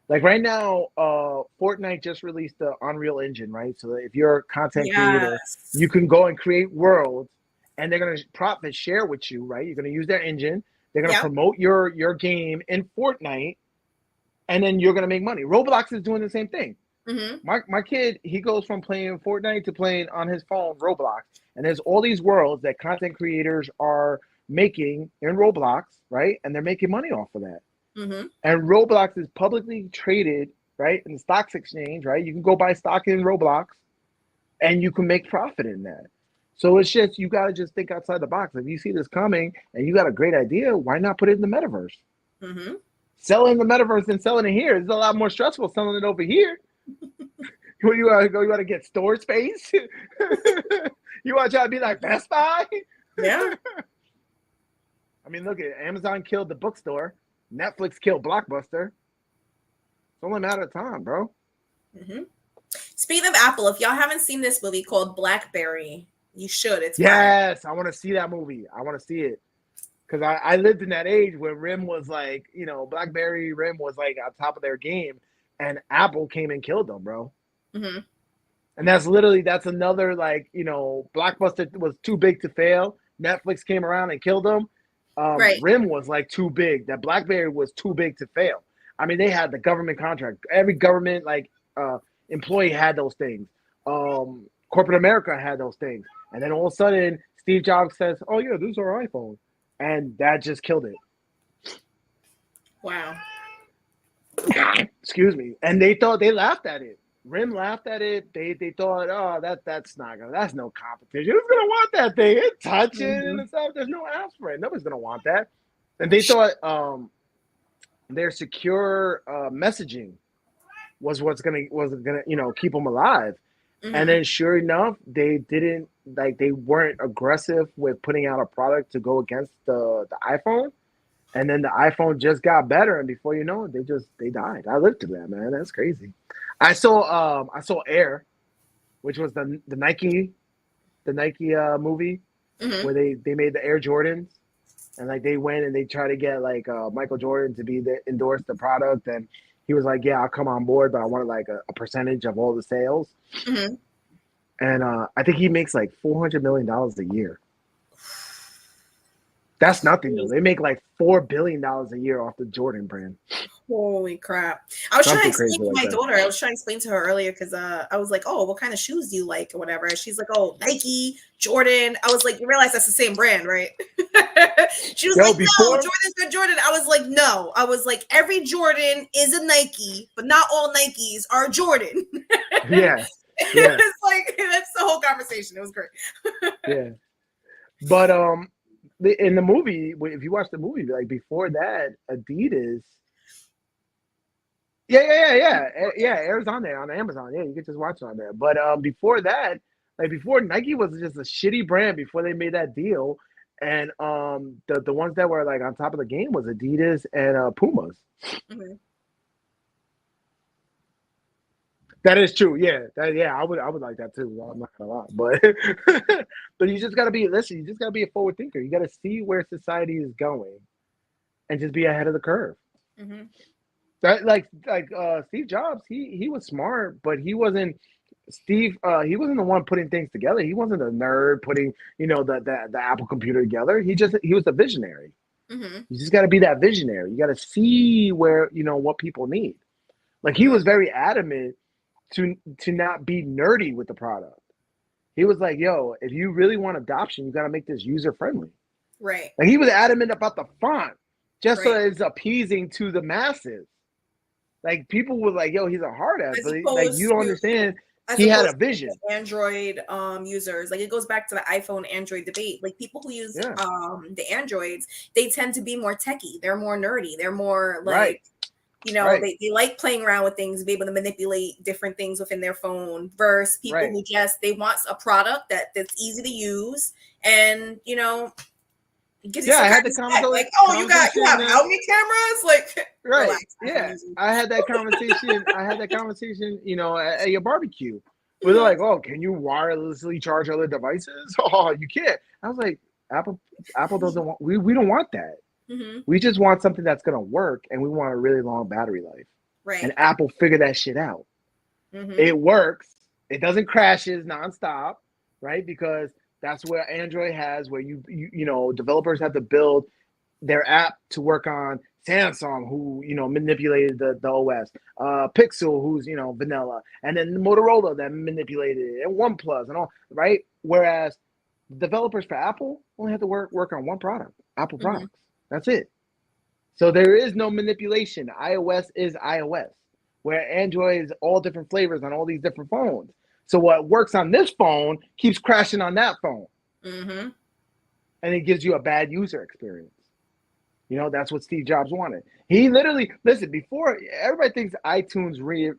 Like right now, Fortnite just released the Unreal Engine, right? So if you're a content creator, you can go and create worlds, and they're gonna profit share with you, right? You're gonna use their engine. They're going to promote your game in Fortnite, and then you're going to make money. Roblox is doing the same thing. Mm-hmm. My kid, he goes from playing Fortnite to playing on his phone Roblox. And there's all these worlds that content creators are making in Roblox, right? And they're making money off of that. Mm-hmm. And Roblox is publicly traded, right, in the stocks exchange, right? You can go buy stock in Roblox, and you can make profit in that. So it's just, you got to just think outside the box. If you see this coming and you got a great idea, why not put it in the metaverse? Mm-hmm. Selling the metaverse and selling it here is a lot more stressful selling it over here. Where you want to go? You want to get store space? You want to try to be like Best Buy? Yeah. I mean, look at Amazon killed the bookstore. Netflix killed Blockbuster. It's only a matter of time, bro. Mm-hmm. Speaking of Apple, if y'all haven't seen this movie called Blackberry, you should. It's yes, fun. I want to see that movie. I want to see it because I lived in that age where RIM was like, BlackBerry RIM was like on top of their game, and Apple came and killed them, bro. Mm-hmm. And that's another like Blockbuster was too big to fail. Netflix came around and killed them. Right. RIM was like too big. That BlackBerry was too big to fail. I mean, they had the government contract. Every government employee had those things. Corporate America had those things. And then all of a sudden, Steve Jobs says, oh, yeah, this is our iPhone. And that just killed it. Wow. Excuse me. And they laughed at it. RIM laughed at it. They thought, oh, that's no competition. Who's gonna want that thing? It touching and stuff. There's no apps for it. Nobody's gonna want that. And they thought their secure messaging was gonna keep them alive. And then sure enough, they weren't aggressive with putting out a product to go against the iPhone. And then the iPhone just got better, and before you know it, they died. I lived through that, man. That's crazy. I saw Air, which was the Nike movie where they made the Air Jordans, and like they went and they tried to get like Michael Jordan to endorse the product, and he was like, yeah, I'll come on board, but I wanted like a percentage of all the sales. And I think he makes like $400 million a year. That's nothing though. They make like $4 billion a year off the Jordan brand. Holy crap. I was trying to explain to my daughter. I was trying to explain to her earlier because I was like, oh, what kind of shoes do you like or whatever? And she's like, oh, Nike, Jordan. I was like, you realize that's the same brand, right? She was like, no, Jordan's good Jordan. I was like, no. I was like, every Jordan is a Nike, but not all Nikes are Jordan. Yeah. It's like, that's the whole conversation. It was great. Yeah. But in the movie, if you watch the movie, like before that, Adidas. Yeah. Air's on there on Amazon. Yeah, you can just watch it on there. But before that, like before Nike was just a shitty brand before they made that deal, and the ones that were like on top of the game was Adidas and Pumas. That is true. Yeah. I would like that too. I'm not gonna lie. But but you just gotta be a forward thinker. You gotta see where society is going and just be ahead of the curve. That like Steve Jobs, he was smart, but he wasn't he wasn't the one putting things together. He wasn't a nerd putting, the Apple computer together. He was a visionary. You just gotta be that visionary. You gotta see where, what people need. Like he was very adamant to not be nerdy with the product. He was like, yo, if you really want adoption, you got to make this user friendly. Right. Like he was adamant about the font just so it's appeasing to the masses. Like people were like, yo, he's a hard ass. But like you don't understand. He had a vision. Android users, like it goes back to the iPhone Android debate. Like people who use the Androids, they tend to be more techie. They're more nerdy. They're more like they like playing around with things, be able to manipulate different things within their phone versus people who they want a product that's easy to use and gives you I had the conversation. Like, oh, you have how many cameras? Like, relax. Yeah, I had that conversation. At your barbecue, where they're like, "Oh, can you wirelessly charge other devices?" Oh, you can't. I was like, Apple doesn't want. We don't want that. We just want something that's gonna work, and we want a really long battery life. Right. And Apple figured that shit out. It works. It doesn't crashes nonstop, right? Because that's where Android has, where you developers have to build their app to work on Samsung, who manipulated the OS, Pixel, who's vanilla, and then Motorola that manipulated it, and OnePlus and all, right? Whereas developers for Apple only have to work on one product, Apple products. That's it. So there is no manipulation. iOS is iOS, where Android is all different flavors on all these different phones. So what works on this phone keeps crashing on that phone. And it gives you a bad user experience. That's what Steve Jobs wanted. He literally, before everybody thinks iTunes the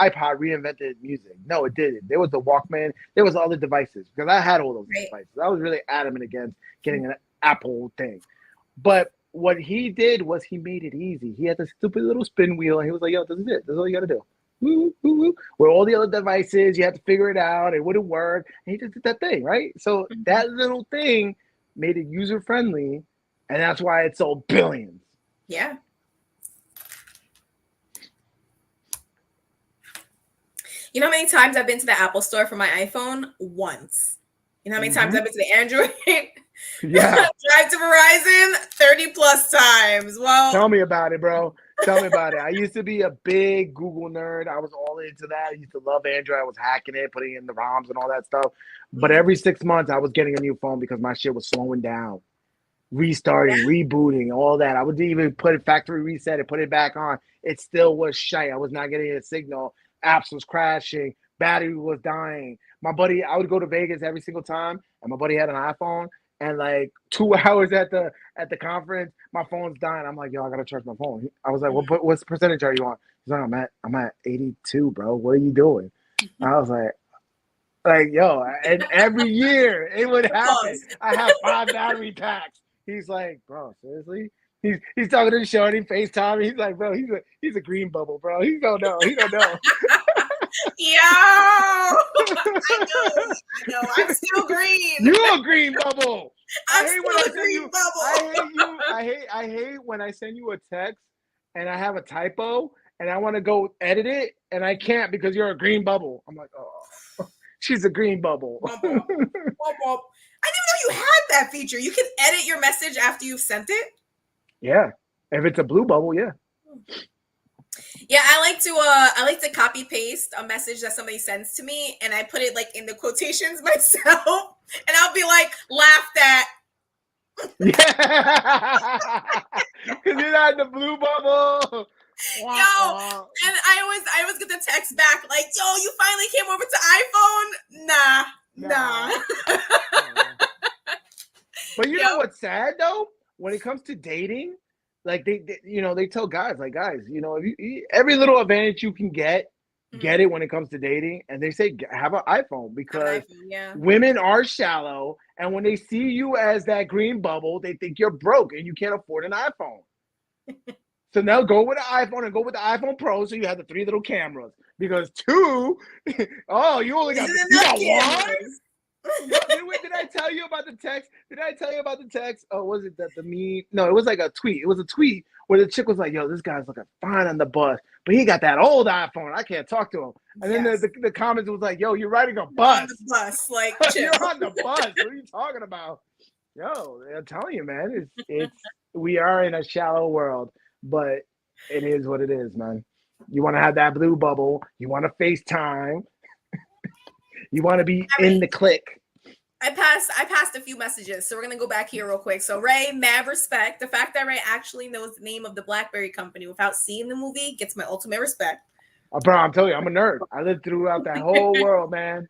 iPod reinvented music. No, it didn't. There was the Walkman. There was other devices because I had all those devices. I was really adamant against getting an Apple thing. But what he did was he made it easy. He had the stupid little spin wheel and he was like, yo, this is it. This is all you got to do. Woo, woo, woo. Where all the other devices, you have to figure it out. It wouldn't work. And he just did that thing, right? So that little thing made it user friendly, and that's why it sold billions. Yeah. You know how many times I've been to the Apple store for my iPhone? Once. You know how many times I've been to the Android? Yeah. Drive to Verizon 30 plus times. Well, tell me about it, bro. Tell me about it. I used to be a big Google nerd. I was all into that. I used to love Android. I was hacking it, putting in the ROMs and all that stuff. But every 6 months, I was getting a new phone because my shit was slowing down, restarting, rebooting, all that. I would even put it factory reset and put it back on. It still was shite. I was not getting a signal apps was crashing, battery was dying. My buddy, I would go to Vegas every single time, and my buddy had an iPhone. And like 2 hours at the conference, my phone's dying. I'm like, yo, I gotta charge my phone. I was like, what's percentage are you on? He's like, I'm at 82, bro. What are you doing? I was like, yo, and every year it would happen. I have 5 battery packs. He's like, bro, seriously? He's talking to the show and he FaceTime. He's like, bro, he's a green bubble, bro. He don't know. Yo, I know. I'm still green. You a green bubble. I'm still a green bubble. I hate when I send you a text and I have a typo and I want to go edit it and I can't because you're a green bubble. I'm like, oh, she's a green bubble. I didn't know you had that feature. You can edit your message after you've sent it. Yeah, if it's a blue bubble, yeah. Yeah, I like to copy paste a message that somebody sends to me, and I put it like in the quotations myself, and I'll be like, laughed at. Yeah, because you're not in the blue bubble. Yo, and I always get the text back like, yo, you finally came over to iPhone? Nah. But you know what's sad though? When it comes to dating, like they tell guys, like, guys, if you, every little advantage you can get it when it comes to dating, and they say have an iPhone because women are shallow, and when they see you as that green bubble, they think you're broke and you can't afford an iPhone. So now go with the iPhone and go with the iPhone Pro, so you have the 3 little cameras. Because 2, oh, you only got one. Did I tell you about the text? Oh, was it the meme? No, it was like a tweet. It was a tweet where the chick was like, yo, this guy's looking fine on the bus, but he got that old iPhone. I can't talk to him. And then the comments was like, yo, you're riding a bus. On the bus, like, you're on the bus. What are you talking about? Yo, I'm telling you, man, it's we are in a shallow world, but it is what it is, man. You want to have that blue bubble. You want to FaceTime. You want to be in the click. I passed a few messages, so we're gonna go back here real quick. So Ray, mad respect. The fact that Ray actually knows the name of the BlackBerry company without seeing the movie gets my ultimate respect. Bro, I'm telling you, I'm a nerd. I lived throughout that whole world, man.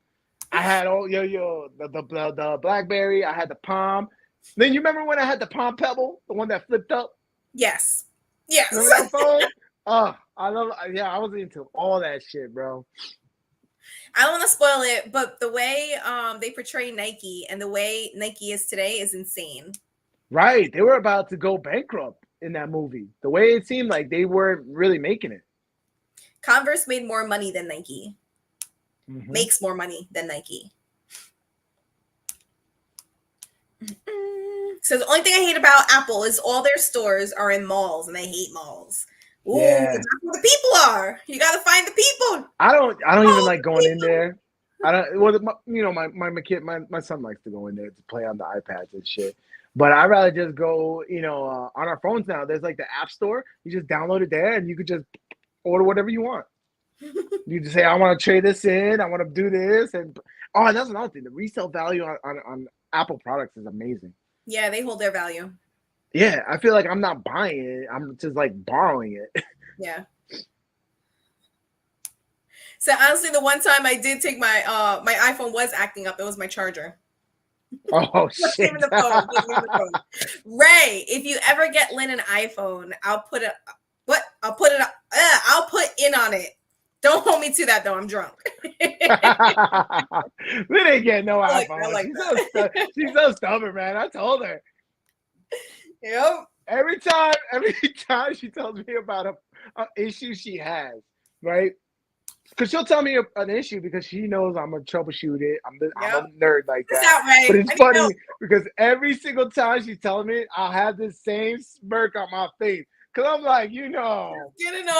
I had the BlackBerry. I had the Palm. Then you remember when I had the Palm Pebble, the one that flipped up? Yes. Remember that phone? Oh, I was into all that shit, bro. I don't want to spoil it, but the way they portray Nike and the way Nike is today is insane. Right. They were about to go bankrupt in that movie. The way it seemed like they weren't really making it. Converse made more money than Nike. Mm-hmm. Makes more money than Nike. So the only thing I hate about Apple is all their stores are in malls, and I hate malls. Ooh, that's where the people are. You gotta find the people. I don't even like going in there. I don't. Well, my son likes to go in there to play on the iPads and shit. But I'd rather just go. On our phones now, there's like the App Store. You just download it there, and you could just order whatever you want. You just say, I want to trade this in. I want to do this, and that's another thing. The resale value on Apple products is amazing. Yeah, they hold their value. Yeah, I feel like I'm not buying it. I'm just like borrowing it. Yeah. So honestly, the one time I did take my my iPhone was acting up. It was my charger. Oh shit! The phone. Ray, if you ever get Lynn an iPhone, I'll put in on it. Don't hold me to that though. I'm drunk. Lynn ain't getting no iPhone. She's so stubborn, man. I told her. Yep. Every time she tells me about an issue she has, right? Because she'll tell me an issue because she knows I'm a troubleshooter. I'm a nerd like that. Right. But it's funny because every single time she's telling me, I'll have this same smirk on my face. Because I'm like, get an iPhone.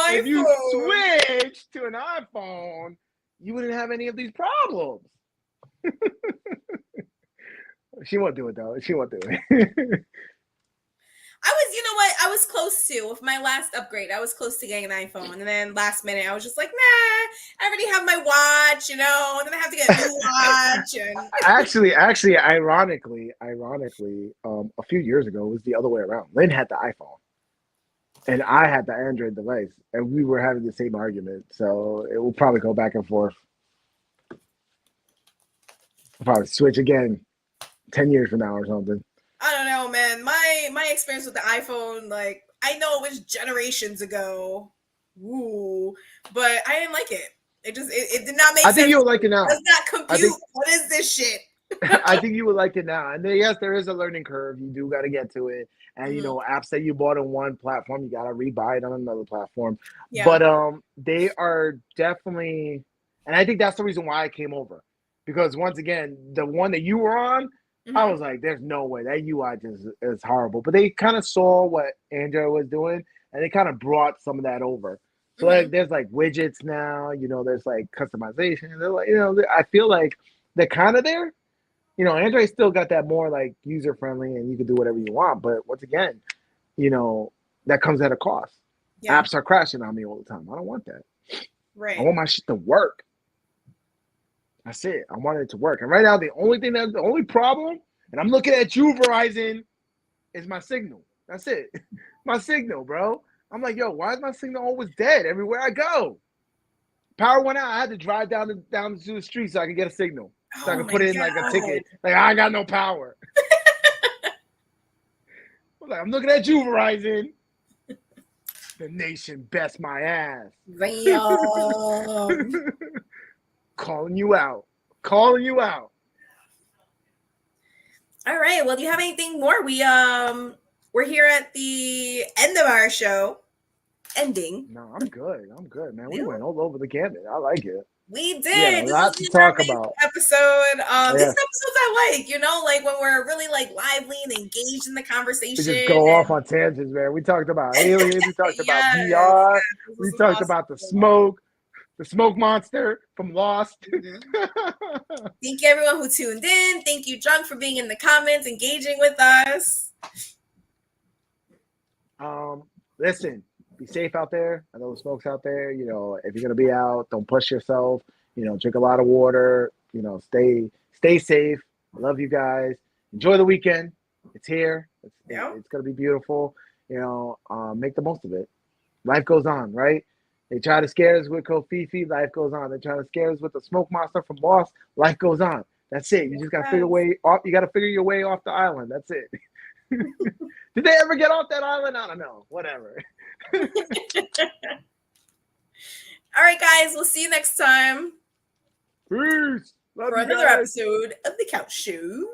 If you switch to an iPhone, you wouldn't have any of these problems. She won't do it though. She won't do it. I was close to with my last upgrade. I was close to getting an iPhone, and then last minute I was just like, nah, I already have my watch, and then I have to get a new watch. And actually, ironically, a few years ago it was the other way around. Lynn had the iPhone, and I had the Android device, and we were having the same argument. So it will probably go back and forth. I'll probably switch again 10 years from now or something. I don't know, man. My experience with the iPhone, like, I know it was generations ago. Ooh, but I didn't like it. It did not make I sense. think you would like it now. Does not compute. What is this shit? I think you would like it now. And yes, there is a learning curve. You do got to get to it. And you know, apps that you bought on one platform, you got to rebuy it on another platform. Yeah. But they are definitely, and I think that's the reason why I came over, because once again, the one that you were on, I was like, there's no way that UI just is horrible. But they kind of saw what Android was doing, and they kind of brought some of that over. So like, there's like widgets now. You know, there's like customization. They're like, you know, I feel like they're kind of there. You know, Android still got that more like user friendly, and you can do whatever you want. But once again, you know, that comes at a cost. Yeah. Apps are crashing on me all the time. I don't want that. Right. I want my shit to work. That's it. I want it to work. And right now, the only problem, and I'm looking at you, Verizon, is my signal. That's it. My signal, bro. I'm like, yo, why is my signal always dead everywhere I go? Power went out. I had to drive down to the street so I could get a signal. So I could put in like a ticket. Like, I got no power. I'm looking at you, Verizon. The nation best my ass. Damn. Calling you out. Calling you out. All right. Well, do you have anything more? We're here at the end of our show. Ending. No, I'm good. I'm good, man. We went all over the gamut. I like it. We did. Yeah, a lot to talk about. Episode. These episodes I like, you know, like when we're really like lively and engaged in the conversation. We just go off on tangents, man. We talked about aliens. We talked about VR. We talked about the smoke monster from Lost. Thank you, everyone who tuned in. Thank you, Jung, for being in the comments, engaging with us. Listen. Be safe out there. I know the smoke's out there. You know, if you're gonna be out, don't push yourself. You know, drink a lot of water. You know, stay safe. I love you guys. Enjoy the weekend. It's here. It's gonna be beautiful. You know, make the most of it. Life goes on, right? They try to scare us with Kofifi. Life goes on. They try to scare us with the smoke monster from Lost. Life goes on. That's it. You just gotta figure your way off the island. That's it. Did they ever get off that island? I don't know. Whatever. All right, guys. We'll see you next time. Peace. For another episode of The Couch Show.